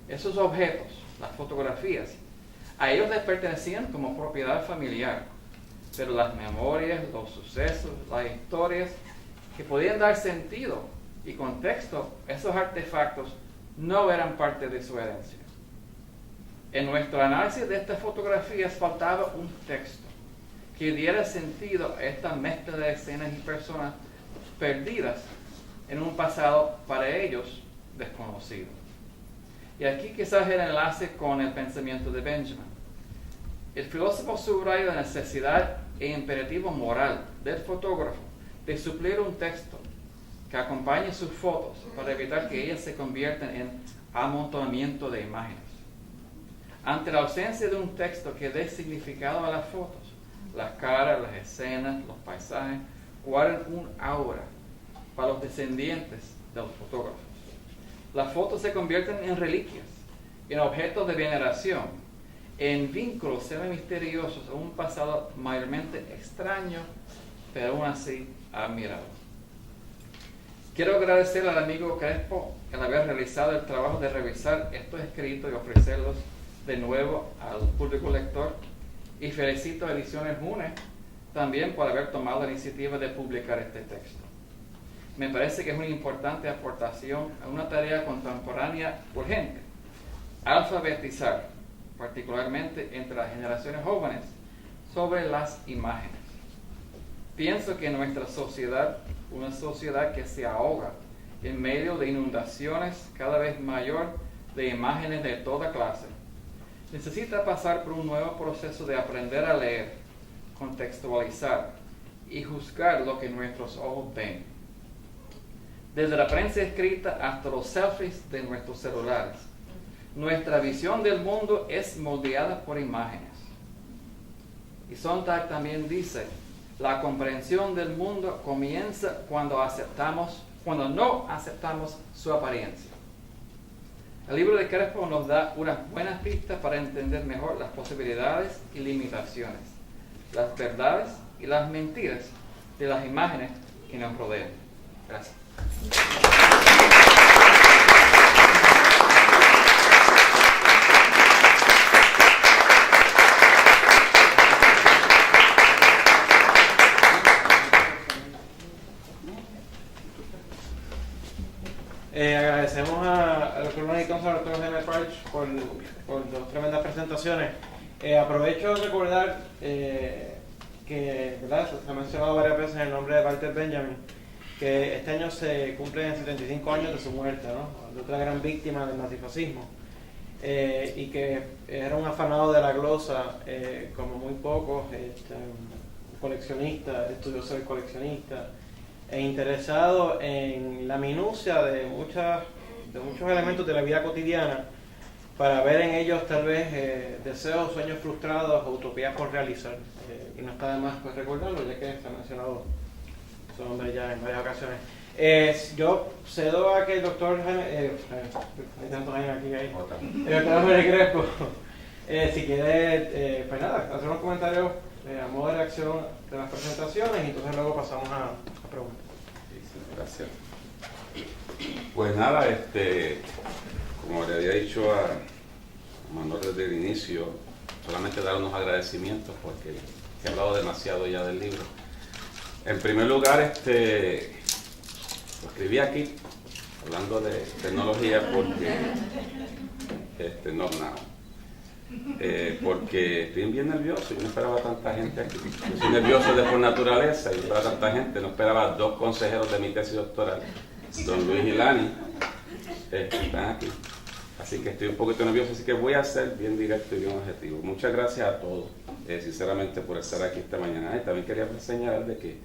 Esos objetos, las fotografías, a ellos les pertenecían como propiedad familiar, pero las memorias, los sucesos, las historias que podían dar sentido y contexto, esos artefactos no eran parte de su herencia. En nuestro análisis de estas fotografías faltaba un texto que diera sentido a esta mezcla de escenas y personas perdidas en un pasado para ellos desconocido. Y aquí quizás el enlace con el pensamiento de Benjamin. El filósofo subraya la necesidad e imperativo moral del fotógrafo de suplir un texto que acompañe sus fotos para evitar que ellas se conviertan en amontonamiento de imágenes. Ante la ausencia de un texto que dé significado a las fotos, las caras, las escenas, los paisajes guardan un aura para los descendientes de los fotógrafos. Las fotos se convierten en reliquias, en objetos de veneración, en vínculos semi-misteriosos a un pasado mayormente extraño, pero aún así admirado. Quiero agradecer al amigo Crespo el haber realizado el trabajo de revisar estos escritos y ofrecerlos de nuevo al público lector, y felicito a Ediciones Mune también por haber tomado la iniciativa de publicar este texto. Me parece que es una importante aportación a una tarea contemporánea urgente: alfabetizar, particularmente entre las generaciones jóvenes, sobre las imágenes. Pienso que nuestra sociedad, una sociedad que se ahoga en medio de inundaciones cada vez mayor de imágenes de toda clase. Necesita pasar por un nuevo proceso de aprender a leer, contextualizar y juzgar lo que nuestros ojos ven. Desde la prensa escrita hasta los selfies de nuestros celulares, nuestra visión del mundo es moldeada por imágenes. Y Sontag también dice, la comprensión del mundo comienza cuando no aceptamos su apariencia. El libro de Crespo nos da unas buenas pistas para entender mejor las posibilidades y limitaciones, las verdades y las mentiras de las imágenes que nos rodean. Gracias. Agradecemos a los colegas y conservadores de Jaime Parch por dos tremendas presentaciones. Aprovecho de recordar que, ¿verdad?, se ha mencionado varias veces el nombre de Walter Benjamin, que este año se cumplen 75 años de su muerte, ¿no?, de otra gran víctima del nazifascismo, y que era un afanado de la glosa, como muy pocos, coleccionista, estudioso del coleccionista, e interesado en la minucia de muchos elementos de la vida cotidiana, para ver en ellos tal vez deseos, sueños frustrados, utopías por realizar. Y no está de más pues recordarlo, ya que se ha mencionado su nombre ya en varias ocasiones. Yo cedo a que el doctor Jaime, hay tantos años aquí, el doctor Jaime Crespo, si quiere, pues nada, hacer unos comentarios a modo de reacción de las presentaciones, y entonces luego pasamos a preguntas. Gracias. Pues nada, como le había dicho a Manuel desde el inicio, solamente dar unos agradecimientos porque he hablado demasiado ya del libro. En primer lugar, lo escribí aquí, hablando de tecnología, porque porque estoy bien nervioso. Yo no esperaba tanta gente aquí. Yo soy nervioso de por naturaleza y no esperaba tanta gente. No esperaba 2 consejeros de mi tesis doctoral, don Luis y Lani, están aquí. Así que estoy un poquito nervioso, así que voy a ser bien directo y bien objetivo. Muchas gracias a todos, sinceramente, por estar aquí esta mañana. Y también quería señalar de que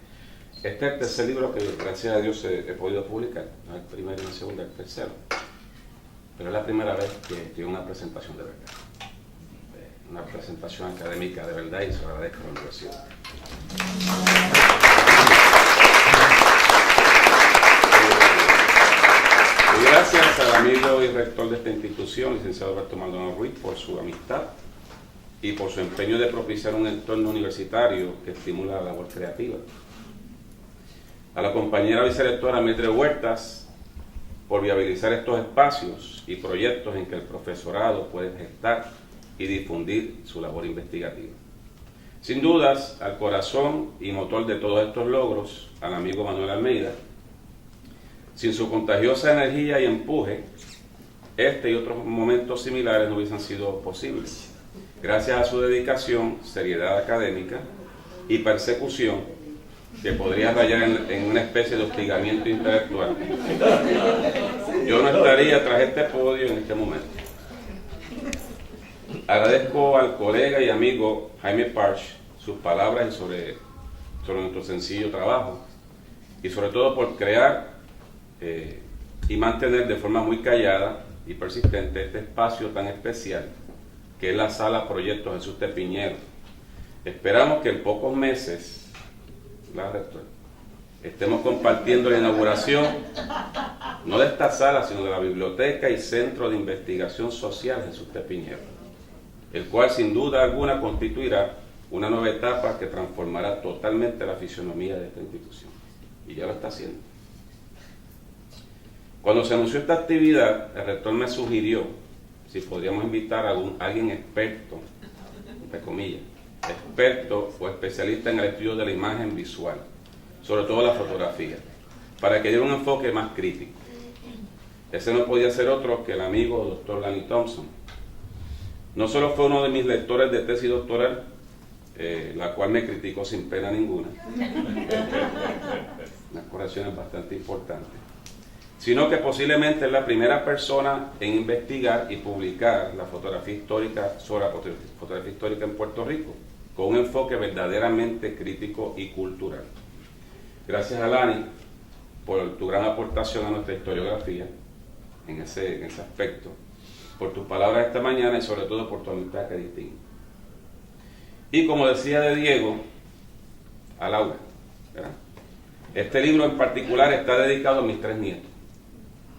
este es el tercer libro que, gracias a Dios, he podido publicar. No es el primero, ni el segundo, el tercero. Pero es la primera vez que tengo una presentación de verdad. Una presentación académica de verdad, y se lo agradezco a la universidad. Y gracias al amigo y rector de esta institución, licenciado Alberto Maldonado Ruiz, por su amistad y por su empeño de propiciar un entorno universitario que estimula la labor creativa. A la compañera vicerectora Mildred Huertas, por viabilizar estos espacios y proyectos en que el profesorado puede gestar y difundir su labor investigativa. Sin dudas, al corazón y motor de todos estos logros, al amigo Manuel Almeida. Sin su contagiosa energía y empuje, este y otros momentos similares no hubiesen sido posibles. Gracias a su dedicación, seriedad académica y persecución, que podría rayar en una especie de hostigamiento intelectual, yo no estaría tras este podio en este momento. Agradezco al colega y amigo Jaime Parch sus palabras sobre nuestro sencillo trabajo, y sobre todo por crear y mantener de forma muy callada y persistente este espacio tan especial que es la Sala Proyectos Jesús T. Piñero. Esperamos que en pocos meses, rector, estemos compartiendo la inauguración no de esta sala, sino de la Biblioteca y Centro de Investigación Social Jesús T. Piñero, el cual sin duda alguna constituirá una nueva etapa que transformará totalmente la fisonomía de esta institución, y ya lo está haciendo. Cuando se anunció esta actividad, el rector me sugirió si podríamos invitar a alguien experto, entre comillas, experto o especialista en el estudio de la imagen visual, sobre todo la fotografía, para que diera un enfoque más crítico. Ese no podía ser otro que el amigo doctor Lani Thompson. No solo fue uno de mis lectores de tesis doctoral, la cual me criticó sin pena ninguna, unas correcciones bastante importantes, sino que posiblemente es la primera persona en investigar y publicar la fotografía histórica sobre la fotografía histórica en Puerto Rico, con un enfoque verdaderamente crítico y cultural. Gracias a Lani por tu gran aportación a nuestra historiografía en ese aspecto, por tus palabras esta mañana y sobre todo por tu amistad que distingue. Y como decía de Diego, a Laura, ¿verdad? Este libro en particular está dedicado a mis 3 nietos.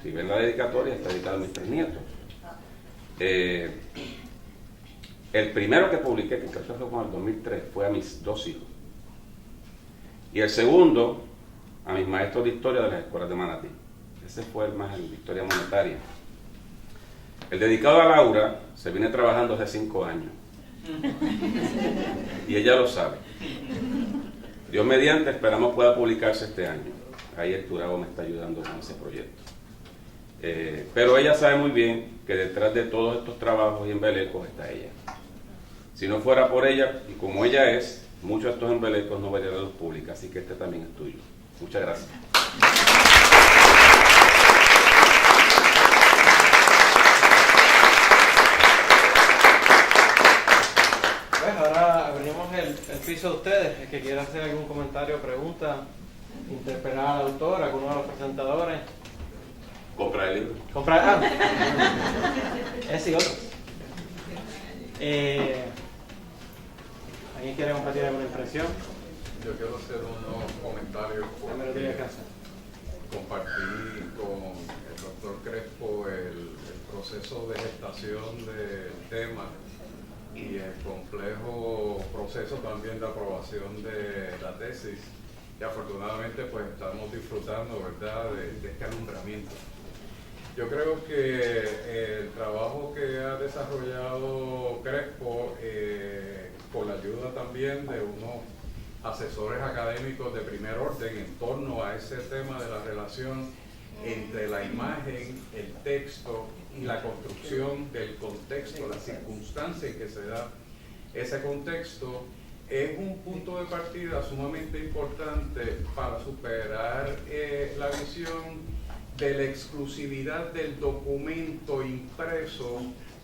Si ven la dedicatoria, está dedicado a mis 3 nietos. El primero que publiqué, que creo que fue como en el 2003, fue a mis 2 hijos. Y el segundo, a mis maestros de historia de las escuelas de Manatí. Ese fue el más en historia monetaria. El dedicado a Laura se viene trabajando hace 5 años. Y ella lo sabe. Dios mediante, esperamos pueda publicarse este año. Ahí el Turabo me está ayudando con ese proyecto. Pero ella sabe muy bien que detrás de todos estos trabajos y embelecos está ella. Si no fuera por ella, y como ella es, muchos de estos embelecos no verían la luz pública, así que este también es tuyo. Muchas gracias. Pues ahora abrimos el piso de ustedes. El que quiera hacer algún comentario, pregunta, interpelar al autor, alguno de los presentadores. Comprar el libro. Comprar. Ese y otro. ¿Alguien quiere compartir alguna impresión? Yo quiero hacer unos comentarios porque compartí con el doctor Crespo el proceso de gestación del tema y el complejo proceso también de aprobación de la tesis, y afortunadamente pues estamos disfrutando, ¿verdad?, de este alumbramiento. Yo creo que el trabajo que ha desarrollado Crespo, con la ayuda también de unos asesores académicos de primer orden en torno a ese tema de la relación entre la imagen, el texto y la construcción del contexto, la circunstancia en que se da ese contexto, es un punto de partida sumamente importante para superar la visión de la exclusividad del documento impreso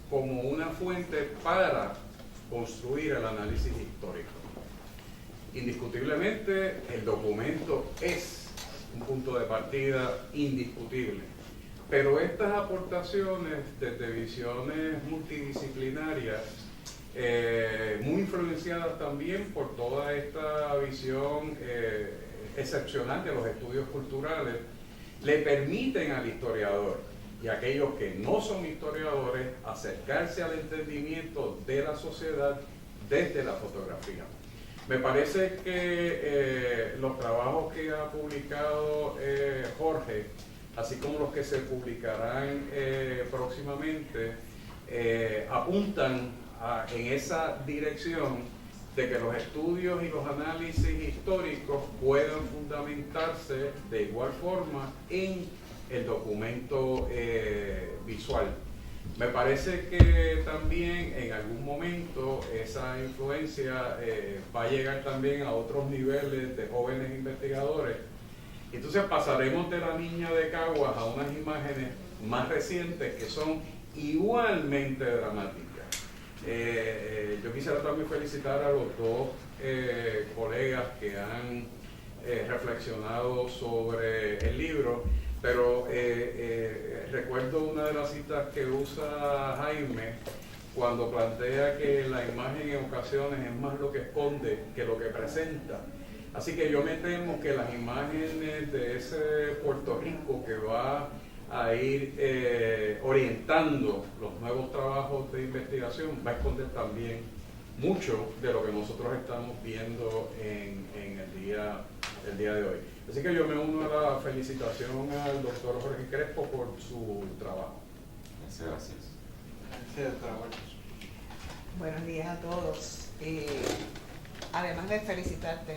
como una fuente para construir el análisis histórico. Indiscutiblemente, el documento es un punto de partida indiscutible, pero estas aportaciones desde visiones multidisciplinarias, muy influenciadas también por toda esta visión excepcional de los estudios culturales, le permiten al historiador y a aquellos que no son historiadores acercarse al entendimiento de la sociedad desde la fotografía. Me parece que los trabajos que ha publicado Jorge, así como los que se publicarán próximamente, apuntan en esa dirección de que los estudios y los análisis históricos puedan fundamentarse de igual forma en el documento visual. Me parece que también en algún momento esa influencia va a llegar también a otros niveles de jóvenes investigadores. Entonces pasaremos de la niña de Caguas a unas imágenes más recientes que son igualmente dramáticas. Yo quisiera también felicitar a los 2 colegas que han reflexionado sobre el libro, pero recuerdo una de las citas que usa Jaime cuando plantea que la imagen en ocasiones es más lo que esconde que lo que presenta. Así que yo me temo que las imágenes de ese Puerto Rico que va a ir orientando los nuevos trabajos de investigación va a esconder también mucho de lo que nosotros estamos viendo en el día de hoy. Así que yo me uno a la felicitación al doctor Jorge Crespo por su trabajo. Muchas gracias. Gracias, doctora Huertas. Buenos días a todos. Además de felicitarte,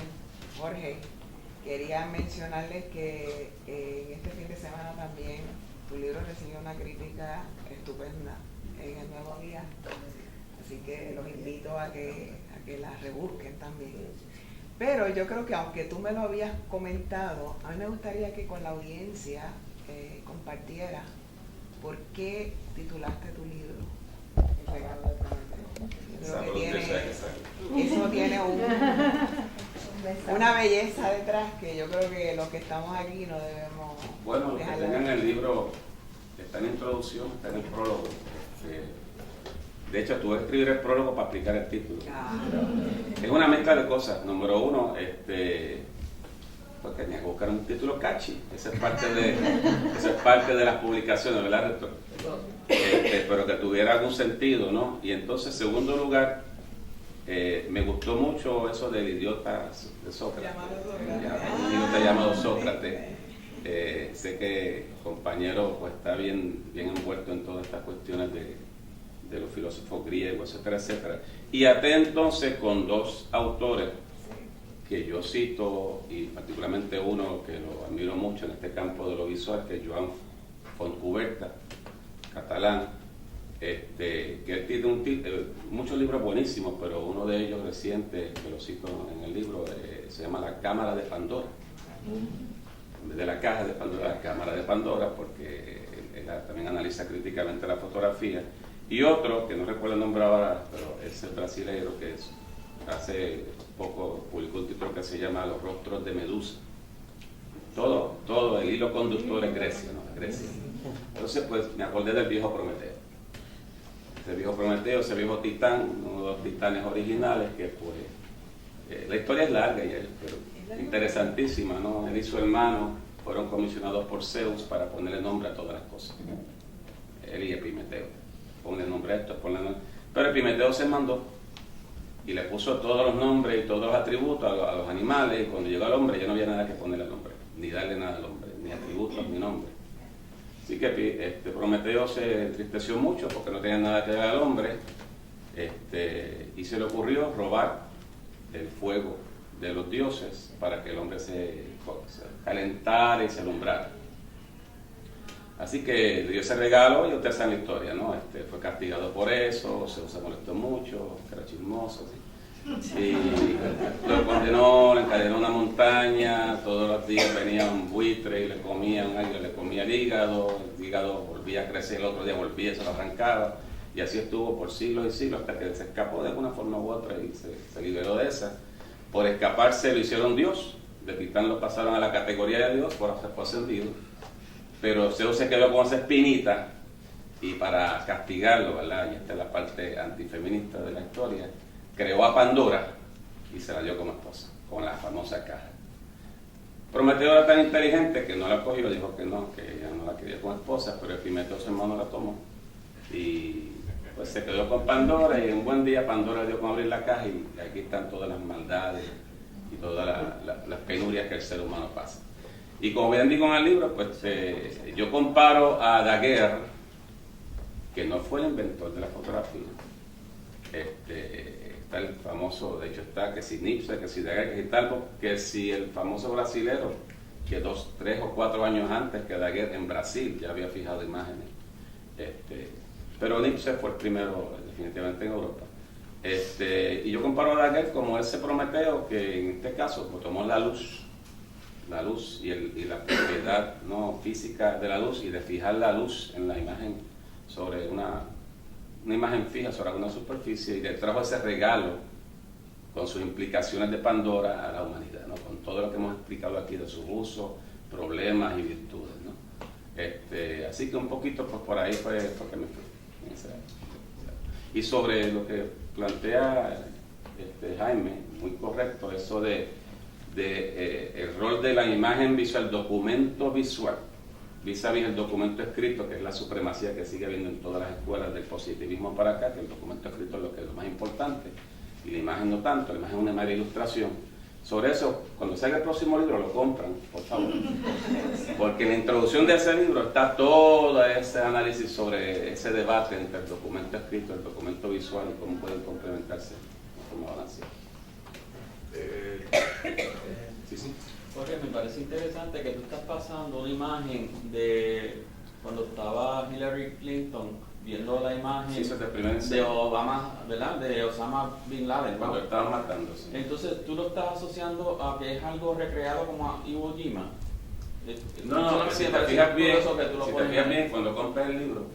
Jorge, quería mencionarles que en este fin de semana también tu libro recibió una crítica estupenda en el Nuevo Día, así que los invito a que la rebusquen también. Pero yo creo que aunque tú me lo habías comentado, a mí me gustaría que con la audiencia compartiera por qué titulaste tu libro El regalo de Prometeo. Eso tiene una belleza detrás que yo creo que los que estamos aquí no debemos. Bueno, los que dejar de tengan ver. el libro, está en la introducción, está en el prólogo. De hecho, tuve que escribir el prólogo para explicar el título. Es una mezcla de cosas. Número uno, pues tenía que buscar un título catchy. Esa es parte de las publicaciones, ¿verdad, rector? Pero que tuviera algún sentido, ¿no? Y entonces, segundo lugar, me gustó mucho eso del idiota de Sócrates. Un idiota llamado Sócrates. Sé que el compañero pues, está bien envuelto en todas estas cuestiones de los filósofos griegos, etcétera, etcétera. Y até entonces con dos autores que yo cito, y particularmente uno que lo admiro mucho en este campo de lo visual, que es Joan Fontcuberta, catalán, que él tiene muchos libros buenísimos, pero uno de ellos reciente, que lo cito en el libro, se llama La Cámara de Pandora. En vez de la caja de Pandora, la Cámara de Pandora, porque él también analiza críticamente la fotografía. Y otro, que no recuerdo el nombre ahora, pero es el brasileño, que hace poco publicó un título que se llama Los rostros de Medusa. Todo el hilo conductor es Grecia, ¿no? Grecia. Entonces, pues, me acordé del viejo Prometeo. Ese viejo Prometeo, ese viejo titán, uno de los titanes originales, que pues, la historia es larga, pero interesantísima, ¿no? Él y su hermano fueron comisionados por Zeus para ponerle nombre a todas las cosas. Él y Epimeteo. Ponle nombre a esto, ponle nombre. Pero Epimeteo se mandó y le puso todos los nombres y todos los atributos a los animales, y cuando llegó al hombre ya no había nada que ponerle al hombre, ni darle nada al hombre, ni atributos, ni nombre. Así que Prometeo se entristeció mucho porque no tenía nada que dar al hombre, y se le ocurrió robar el fuego de los dioses para que el hombre se calentara y se alumbrara. Así que le dio ese regalo y ustedes saben la historia, ¿no? Fue castigado por eso, se molestó mucho, que era chismoso, ¿sí? Y lo condenó, le encadenó a una montaña, todos los días venía un buitre y le comía el hígado volvía a crecer, el otro día volvía, se lo arrancaba, y así estuvo por siglos y siglos hasta que se escapó de alguna forma u otra y se liberó de esa. Por escaparse lo hicieron Dios, de Titán lo pasaron a la categoría de Dios, por ser ascendido. Pero Zeus se quedó con esa espinita y para castigarlo, ¿verdad? Y esta es la parte antifeminista de la historia, creó a Pandora y se la dio como esposa, con la famosa caja. Prometeo era tan inteligente que no la cogió, dijo que ella no la quería como esposa, pero Epimeteo, su hermano, la tomó y pues se quedó con Pandora, y un buen día Pandora dio con abrir la caja y aquí están todas las maldades y todas las penurias que el ser humano pasa. Y como bien digo en el libro, pues yo comparo a Daguerre, que no fue el inventor de la fotografía. Está el famoso, de hecho está que si Nipse, que si Daguerre, que si Talbot, que si el famoso brasilero, que 3 o 4 años antes que Daguerre en Brasil ya había fijado imágenes. Pero Nipse fue el primero definitivamente en Europa. Y yo comparo a Daguerre como ese Prometeo que en este caso pues, tomó la luz y la propiedad no física de la luz y de fijar la luz en la imagen sobre una imagen fija sobre alguna superficie, y le trajo ese regalo con sus implicaciones de Pandora a la humanidad, ¿no? Con todo lo que hemos explicado aquí de su uso, problemas y virtudes, ¿no? Así que un poquito pues por ahí fue que me fui. Y sobre lo que plantea Jaime, muy correcto, eso de el rol de la imagen visual, documento visual, vis-a-vis el documento escrito, que es la supremacía que sigue habiendo en todas las escuelas del positivismo para acá, que el documento escrito es lo que es lo más importante, y la imagen no tanto, la imagen es una mera ilustración. Sobre eso, cuando salga el próximo libro, lo compran, por favor. Porque en la introducción de ese libro está todo ese análisis sobre ese debate entre el documento escrito y el documento visual y cómo pueden complementarse como balancear. Sí. Jorge, me parece interesante que tú estás pasando una imagen de cuando estaba Hillary Clinton viendo la imagen de Obama, ¿verdad? De Osama Bin Laden, ¿no? Cuando estaban matando, sí. Entonces tú lo estás asociando a que es algo recreado como a Iwo Jima. No, si te fijas bien, cuando compras el libro,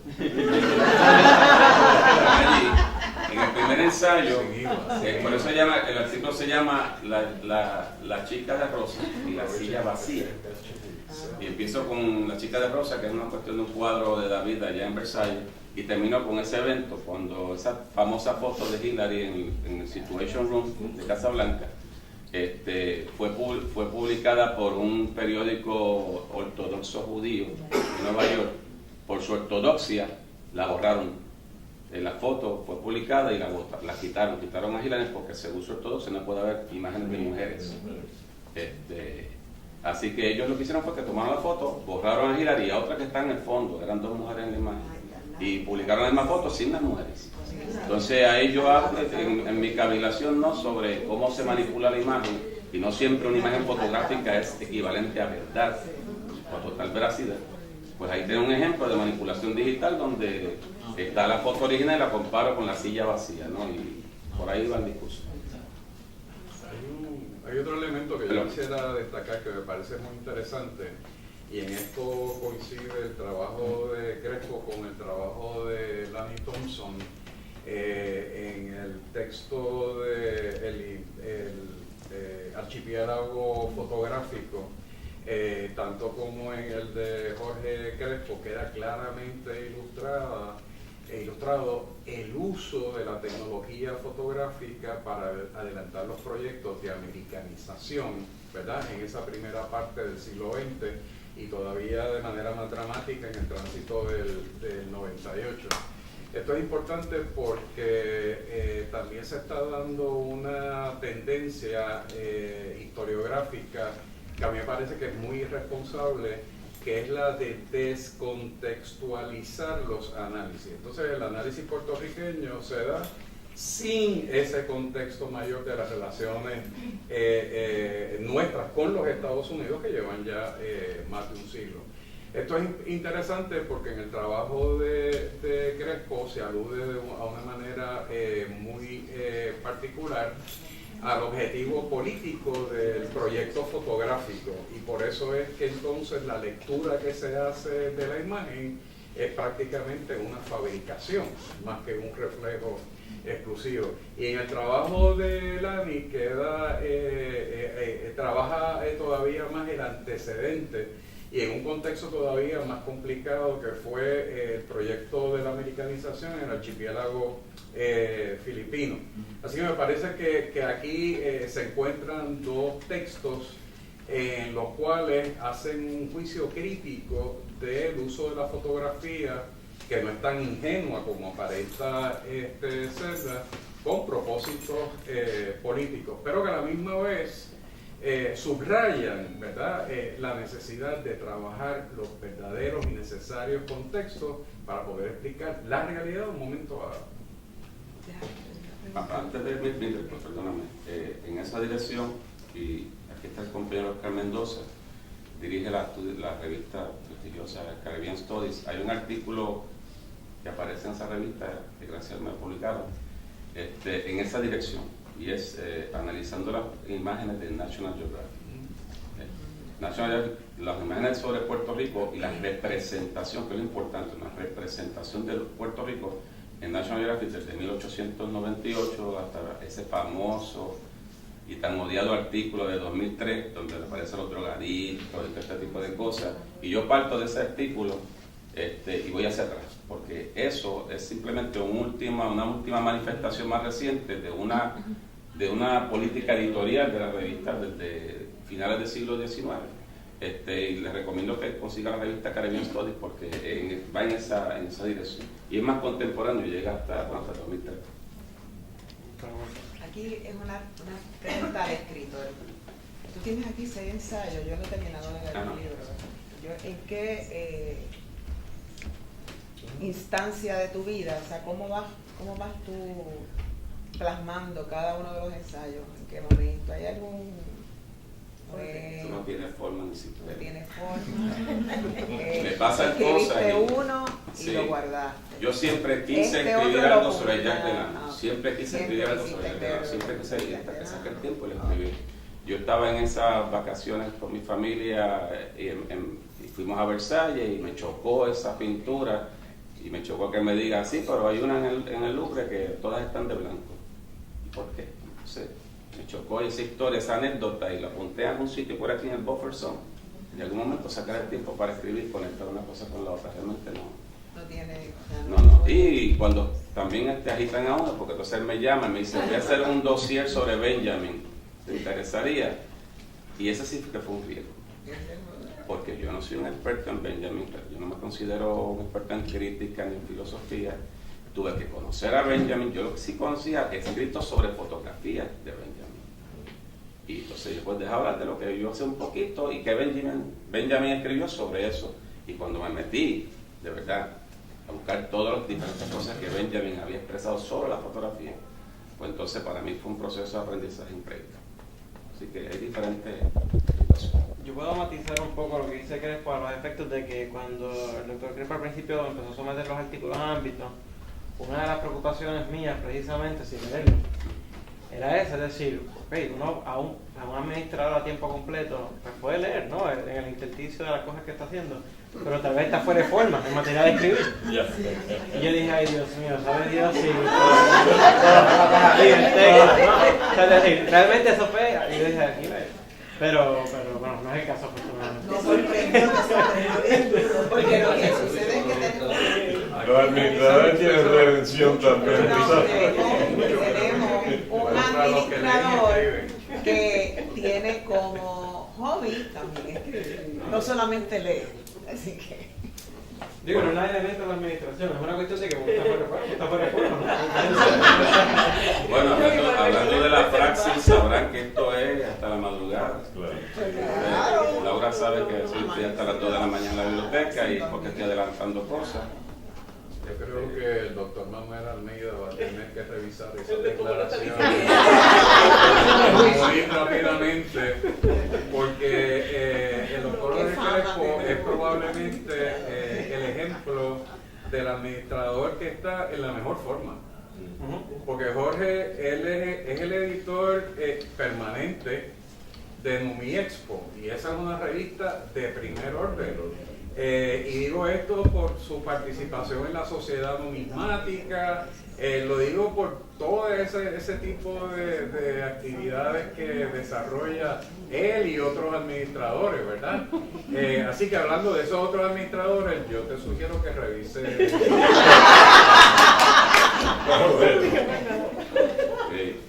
allí, en el primer ensayo, por eso el artículo se llama la chica de rosa y la silla vacía. Y empiezo con la chica de rosa, que es una cuestión de un cuadro de David allá en Versalles, y termino con ese evento, cuando esa famosa foto de Hillary en el Situation Room de Casa Blanca fue publicada por un periódico ortodoxo judío de Nueva York. Por su ortodoxia la borraron. La foto fue publicada y la quitaron a Hillary porque según su ortodoxia no puede haber imágenes de mujeres. Así que ellos lo que hicieron fue que tomaron la foto, borraron a Hillary y a otra que está en el fondo, eran 2 mujeres en la imagen, y publicaron la misma foto sin las mujeres. Entonces ahí yo hablo en mi cavilación, ¿no?, sobre cómo se manipula la imagen, y no siempre una imagen fotográfica es equivalente a verdad o a total veracidad. Pues ahí tengo un ejemplo de manipulación digital donde está la foto original y la comparo con la silla vacía, ¿no? Y por ahí va el discurso. Hay otro elemento que yo quisiera destacar que me parece muy interesante, y en esto coincide el trabajo de Crespo con el trabajo de Lani Thompson en el texto de el archipiélago fotográfico, tanto como en el de Jorge Crespo, queda claramente ilustrado el uso de la tecnología fotográfica para adelantar los proyectos de americanización, ¿verdad?, en esa primera parte del siglo XX y todavía de manera más dramática en el tránsito del 98. Esto es importante porque también se está dando una tendencia historiográfica que a mí me parece que es muy irresponsable, que es la de descontextualizar los análisis. Entonces el análisis puertorriqueño se da sin ese contexto mayor de las relaciones nuestras con los Estados Unidos, que llevan ya más de un siglo. Esto es interesante porque en el trabajo de Crespo se alude a una manera muy particular al objetivo político del proyecto fotográfico, y por eso es que entonces la lectura que se hace de la imagen es prácticamente una fabricación más que un reflejo exclusivo. Y en el trabajo de Lani trabaja todavía más el antecedente, y en un contexto todavía más complicado, que fue el proyecto de la americanización en el archipiélago filipino. Así que me parece que aquí se encuentran 2 textos en los cuales hacen un juicio crítico del uso de la fotografía, que no es tan ingenua como aparenta serla, con propósitos políticos, pero que a la misma vez subrayan, ¿verdad?, la necesidad de trabajar los verdaderos y necesarios contextos para poder explicar la realidad de un momento dado. Antes de perdóname, en esa dirección, y aquí está el compañero Oscar Mendoza, dirige la revista prestigiosa Caribbean Studies. Hay un artículo que aparece en esa revista, que gracias me ha publicado, en esa dirección, y es analizando las imágenes de National Geographic. Las imágenes sobre Puerto Rico y la representación, que es lo importante, una representación de Puerto Rico en National Geographic desde 1898 hasta ese famoso y tan odiado artículo de 2003, donde aparecen los drogadictos y este tipo de cosas. Y yo parto de ese artículo y voy hacia atrás, porque eso es simplemente una última manifestación más reciente de una política editorial de la revista desde finales del siglo XIX. Y les recomiendo que consigan la revista Caribbean Studies porque va en esa dirección. Y es más contemporáneo y llega hasta 2003. Aquí es una pregunta al escritor. Tú tienes aquí 6 ensayos, yo no he terminado de leer el libro. ¿En qué instancia de tu vida, o sea, cómo vas tú plasmando cada uno de los ensayos? ¿En qué momento? ¿Hay algún...? Esto no tiene forma ni siquiera. No tiene forma. Me pasan cosas. Escribiste uno y sí, lo guardaste. Yo siempre quise escribir algo sobre Jack Delano. Siempre quise escribir algo sobre Jack Delano. Siempre quise, hasta que saqué el tiempo y lo escribí. yo estaba en esas vacaciones con mi familia y fuimos a Versalles y me chocó esa pintura y me chocó que me diga, sí, pero hay una en el Louvre que todas están de blanco. ¿Y por qué? Entonces, me chocó esa historia, esa anécdota y la apunté a algún sitio por aquí en el buffer zone. En algún momento sacar el tiempo para escribir, conectar una cosa con la otra, realmente no. No tiene... No. Y cuando también te agitan a uno, porque entonces él me llama y me dice, voy a hacer un dossier sobre Benjamin, ¿te interesaría? Y ese sí que fue un riesgo. Porque yo no soy un experto en Benjamin, yo no me considero un experto en crítica ni en filosofía. Tuve que conocer a Benjamin, yo lo que sí conocía escritos sobre fotografías de Benjamin. Y entonces yo pues dejé hablar de lo que yo sé un poquito y que Benjamin escribió sobre eso. Y cuando me metí, de verdad, a buscar todas las diferentes cosas que Benjamin había expresado sobre la fotografía, pues entonces para mí fue un proceso de aprendizaje increíble. Así que hay diferentes situaciones. Yo puedo matizar un poco lo que dice Crespo a los efectos de que cuando el doctor Crespo al principio empezó a someter los artículos a ámbito, una de las preocupaciones mías precisamente, sin leerlo, era esa, es decir, okay, uno a un administrador a tiempo completo pues puede leer, ¿no? En el intersticio de las cosas que está haciendo, pero tal vez está fuera de forma en materia de escribir. Y yo dije, ay Dios mío, ¿sabe Dios si es decir, realmente eso fue, y yo dije, aquí pero bueno, no es el caso afortunadamente. No sorprendió, porque lo que sucede es que tenemos... Los administradores tienen redención también. Tenemos un administrador que tiene como hobby también escribir, no solamente leer, así que... Digo, no es un elemento de la administración, es una cuestión de que está fuera de forma, Bueno, hablando de la praxis, sabrán que esto es hasta la madrugada. Laura sabe que estoy hasta las 2 de la mañana en la biblioteca y porque estoy adelantando cosas. Yo creo que el doctor Manuel Almeida va a tener que revisar esa declaración muy rápidamente, porque el doctor Crespo es probablemente el ejemplo del administrador que está en la mejor forma. Porque Jorge, él es el editor permanente de Numi Expo, y esa es una revista de primer orden. Y digo esto por su participación en la sociedad numismática, lo digo por todo ese tipo de actividades que desarrolla él y otros administradores, ¿verdad? Así que hablando de esos otros administradores, yo te sugiero que revises.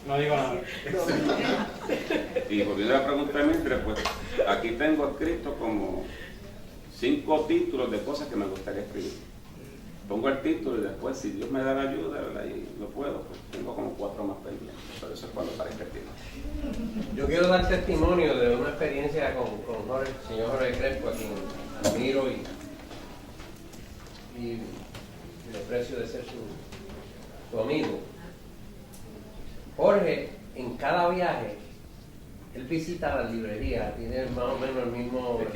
No digo nada. Y volviendo a la pregunta de Mildred, pues aquí tengo escrito como 5 títulos de cosas que me gustaría escribir. Pongo el título y después, si Dios me da la ayuda, ¿verdad? Y lo puedo, pues tengo como 4 más pendientes. Pero eso es cuando parezca el tiempo. Yo quiero dar testimonio de una experiencia con Jorge, el señor Jorge Crespo, a quien admiro y le aprecio de ser su amigo. Jorge, en cada viaje, él visita las librerías, tiene más o menos el mismo, la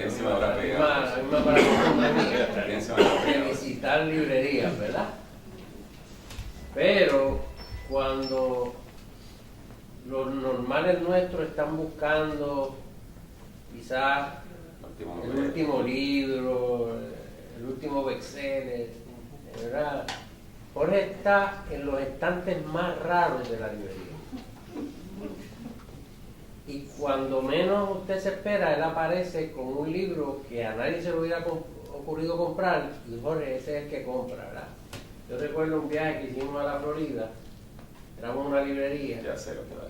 misma para de visitar librerías, ¿verdad? Pero cuando los normales nuestros están buscando quizás el último libro, el último bestseller, ¿verdad? Jorge está en los estantes más raros de la librería. Y cuando menos usted se espera, él aparece con un libro que a nadie se le hubiera ocurrido comprar, y Jorge, ese es el que compra, ¿verdad? Yo recuerdo un viaje que hicimos a la Florida, entramos a una librería,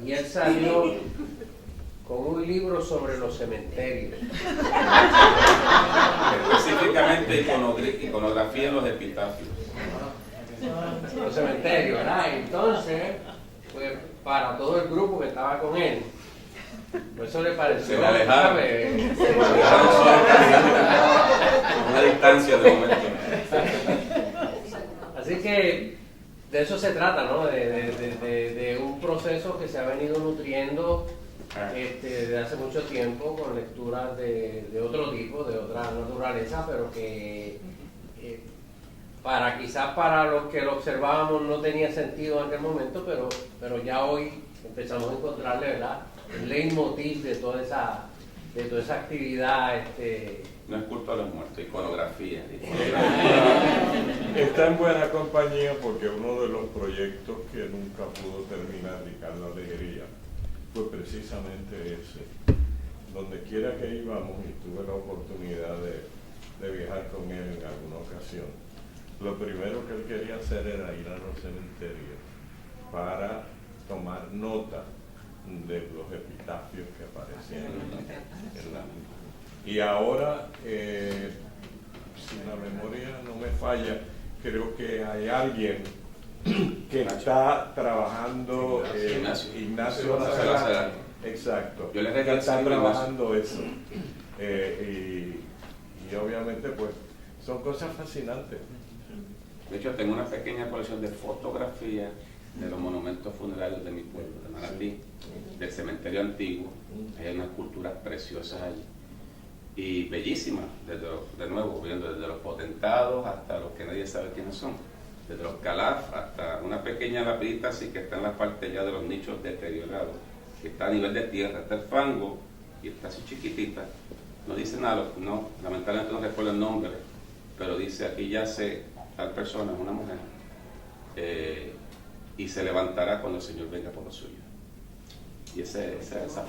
y él salió con un libro sobre los cementerios. Específicamente iconografía en los epitafios. Los cementerios, ¿verdad? Entonces, pues para todo el grupo que estaba con él, pues eso le pareció, ¿sabe? Una distancia de momento. Así que de eso se trata, ¿no? De un proceso que se ha venido nutriendo desde hace mucho tiempo con lecturas de otro tipo, de otra naturaleza, pero que para quizás para los que lo observábamos no tenía sentido en aquel momento, pero ya hoy empezamos a encontrarle, ¿verdad?, el leitmotiv de toda esa actividad. No es culto a los muertos, iconografía. Está en buena compañía porque uno de los proyectos que nunca pudo terminar, Ricardo Alegría, fue precisamente ese. Donde quiera que íbamos, y tuve la oportunidad de viajar con él en alguna ocasión, lo primero que él quería hacer era ir a los cementerios para tomar nota de los epitafios que aparecían en la y ahora, si la memoria no me falla, creo que hay alguien que está trabajando, Ignacio Lazarán, exacto, Yo le que regalé está ese libro, trabajando eso. Y obviamente pues son cosas fascinantes. De hecho, tengo una pequeña colección de fotografías de los monumentos funerarios de mi pueblo, de Manatí, del cementerio antiguo. Hay unas culturas preciosas allí y bellísimas, de nuevo, viendo desde los potentados hasta los que nadie sabe quiénes son, desde los calaf hasta una pequeña lapidita así que está en la parte ya de los nichos deteriorados, que está a nivel de tierra, está el fango y está así chiquitita. No dice nada, no, lamentablemente no recuerdo el nombre, pero dice aquí yace tal persona, una mujer, y se levantará cuando el Señor venga por lo suyo. Y esa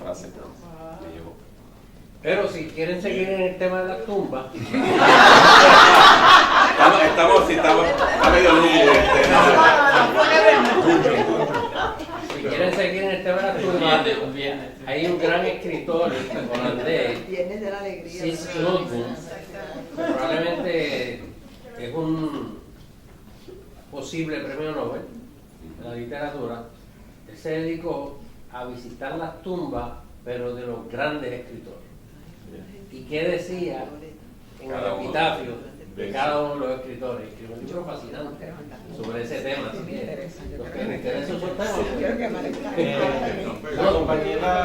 frase me llevó. Pero si quieren seguir en el tema de las tumbas, está medio lungo si quieren seguir en el tema de las tumbas, hay un gran escritor holandés, Viernes de la Alegría. Sis Lundgren, probablemente es un posible premio Nobel de la literatura. Él se dedicó a visitar las tumbas, pero de los grandes escritores. ¿Y qué decía en el epitafio de cada uno de los escritores? Escribió un libro fascinante sobre ese tema. Así que los que les interesa esos temas. La compañera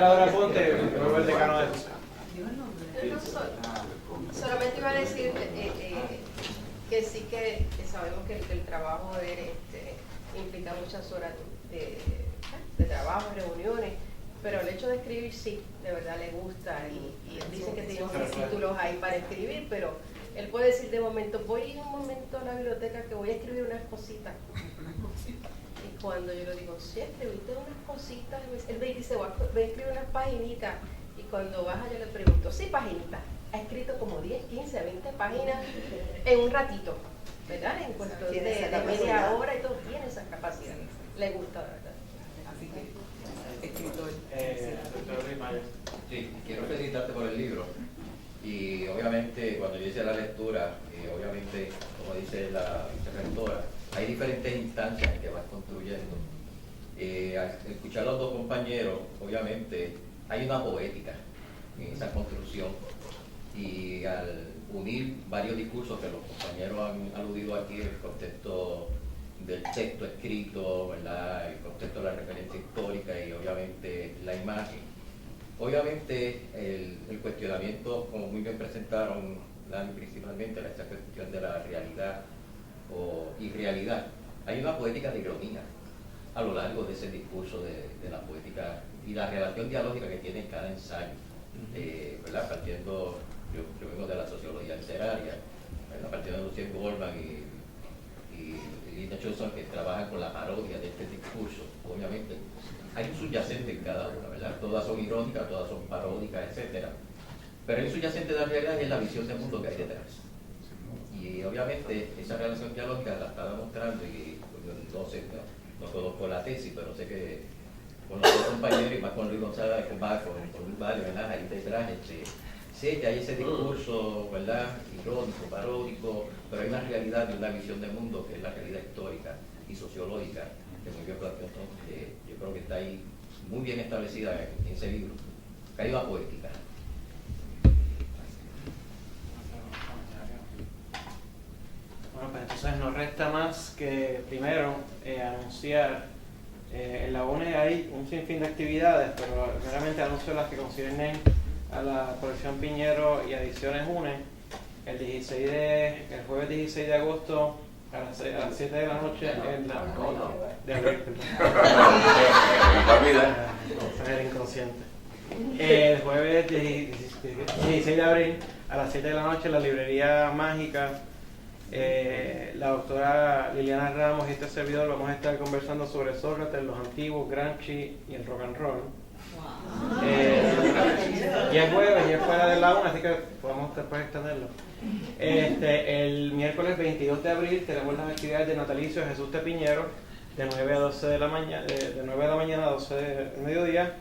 Laura Ponte, luego el decano de solamente iba a decir que sí que sabemos que el trabajo de él implica muchas horas de trabajo, reuniones, pero el hecho de escribir sí, de verdad le gusta y él dice que tiene unos títulos ahí para escribir, pero él puede decir de momento, voy un momento a la biblioteca que voy a escribir unas cositas. Y cuando yo le digo, sí, escribiste unas cositas, él me dice, voy a escribir unas paginitas, y cuando baja yo le pregunto, sí, paginitas, ha escrito como 10, 15, 20 páginas en un ratito, ¿verdad? En cuestión de media hora y todo, tiene esa capacidad, le gusta, ¿verdad? Así que, escritor. Doctor Luis Mayer. Sí, quiero felicitarte por el libro. Y obviamente cuando yo hice la lectura, obviamente, como dice la vicerrectora, hay diferentes instancias en que vas construyendo. Al escuchar a los dos compañeros, obviamente hay una poética en esa construcción. Y al unir varios discursos que los compañeros han aludido aquí, el contexto del texto escrito, ¿verdad?, el contexto de la referencia histórica y obviamente la imagen. Obviamente el cuestionamiento, como muy bien presentaron, principalmente esa cuestión de la realidad o irrealidad. Hay una poética de ironía a lo largo de ese discurso de la poética y la relación dialógica que tiene cada ensayo, ¿verdad? Partiendo, yo vengo de la sociología literaria, ¿verdad?, partiendo de Lucien Goldman y Lina Choson, que trabajan con la parodia de este discurso. Obviamente hay un subyacente en cada una, ¿verdad? Todas son irónicas, todas son paródicas, etc. Pero el subyacente de la realidad es la visión del mundo que hay detrás. Y obviamente esa relación dialógica la está demostrando, y no sé, no conozco la tesis, pero sé que con los dos compañeros, y más con Luis González, con Luis Valle, ¿verdad?, ahí detrás, sé que hay ese discurso, ¿verdad?, irónico, paródico, pero hay una realidad y una visión del mundo que es la realidad histórica y sociológica, que muy bien planteó, que yo creo que está ahí muy bien establecida en ese libro. Que hay una poética. Bueno, pues entonces nos resta más que primero anunciar, en la UNE hay un sinfín de actividades, pero meramente anuncio las que conciernen a la colección Piñero y a Ediciones UNE. el jueves 16 de agosto a las 7 de la noche en la de abril, era inconsciente. El jueves 16 de abril a las 7 de la noche en la librería mágica, la doctora Liliana Ramos y este servidor vamos a estar conversando sobre Sócrates, los antiguos, Gramsci y el rock and roll. Y el jueves y es fuera de la 1, así que podemos después extenderlo. El miércoles 22 de abril tenemos las actividades de natalicio de Jesús Tepiñero de 9 a 12 de la mañana, de 9 de la mañana a 12 del mediodía.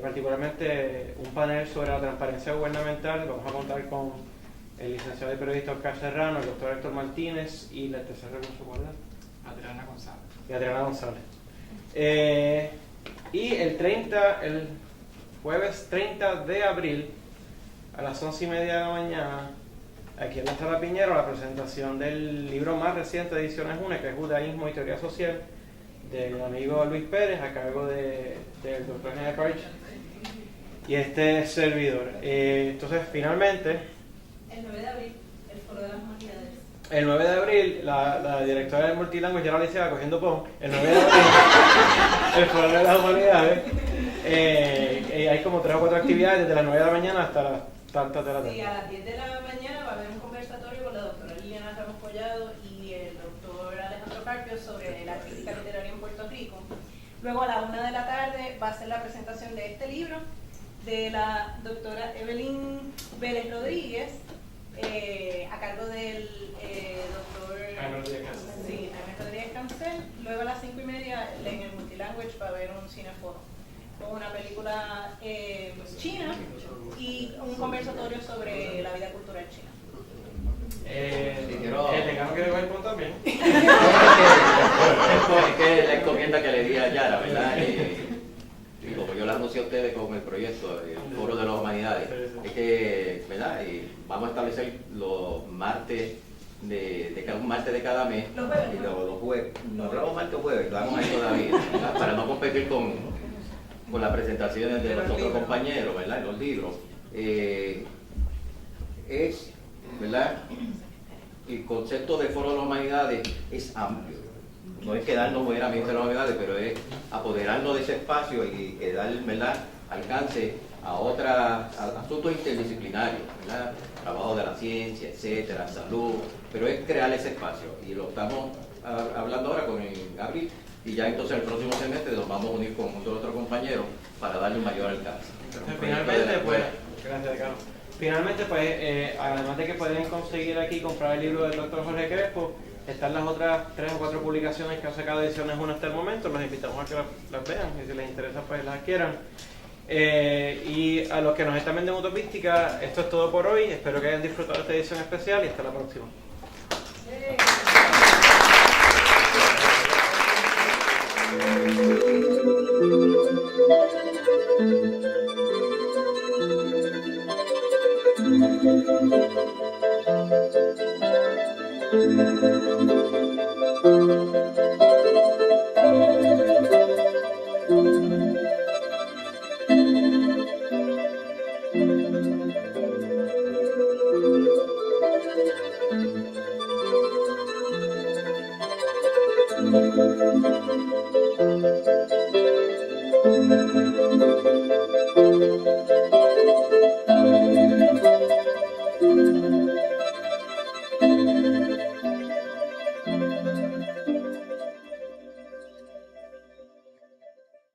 Particularmente un panel sobre la transparencia gubernamental. Vamos a contar con el licenciado y periodista Oscar Serrano, el doctor Héctor Martínez y la tercera recurso, ¿cuál es? Adriana González. Y Adriana González. Y el jueves 30 de abril a las 11:30 de la mañana, aquí en la Sala Piñero, la presentación del libro más reciente de Ediciones UNE, que es Judaísmo y Teoría Social, del amigo Luis Pérez, a cargo del doctor René Parch y este servidor. Entonces, finalmente, el 9 de abril, el Foro de las Humanidades. El 9 de abril, la directora del Multilanguage ya la licenciada cogiendo pon. El 9 de abril, el Foro de las Humanidades. Hay como 3 o 4 actividades desde las 9 de la mañana hasta las tantas de la tarde. Sí, a las 10 de la mañana va a haber un conversatorio con la doctora Liliana Ramos Collado y el doctor Alejandro Carpio sobre la crítica literaria en Puerto Rico. Luego a la 1 de la tarde va a ser la presentación de este libro de la doctora Evelyn Vélez Rodríguez, a cargo del doctor Jaime Rodríguez Cancel. Luego a las 5:30 en el Multilanguage va a haber un cineforo con una película china y un conversatorio sobre la vida cultural china. El decano quiere ver con también. Es que la encomienda que le di a Yara, ¿verdad? Y como yo le anuncié a ustedes con el proyecto, el Foro de las Humanidades, es que, ¿verdad? Vamos a establecer los martes un martes de cada mes, y los jueves, no hablamos martes o jueves, lo vamos ahí todavía, ¿verdad? Para no competir con las presentaciones de los otros compañeros, ¿verdad? En los libros. ¿Verdad? El concepto de Foro de las Humanidades es amplio. No es quedarnos meramente en las humanidades, pero es apoderarnos de ese espacio y dar, ¿verdad?, alcance a asuntos interdisciplinarios, ¿verdad? Trabajo de la ciencia, etcétera, salud, pero es crear ese espacio. Y lo estamos hablando ahora con Gabriel, y ya entonces el próximo semestre nos vamos a unir con muchos otros compañeros para darle un mayor alcance. Finalmente, pues, gracias, Carlos. Finalmente, pues, además de que pueden conseguir aquí comprar el libro del doctor Jorge Crespo, están las otras 3 o 4 publicaciones que ha sacado Ediciones UNE hasta el momento. Los invitamos a que las vean y si les interesa, pues las adquieran. Y a los que nos están viendo en Utopística, esto es todo por hoy. Espero que hayan disfrutado de esta edición especial y hasta la próxima. Thank you.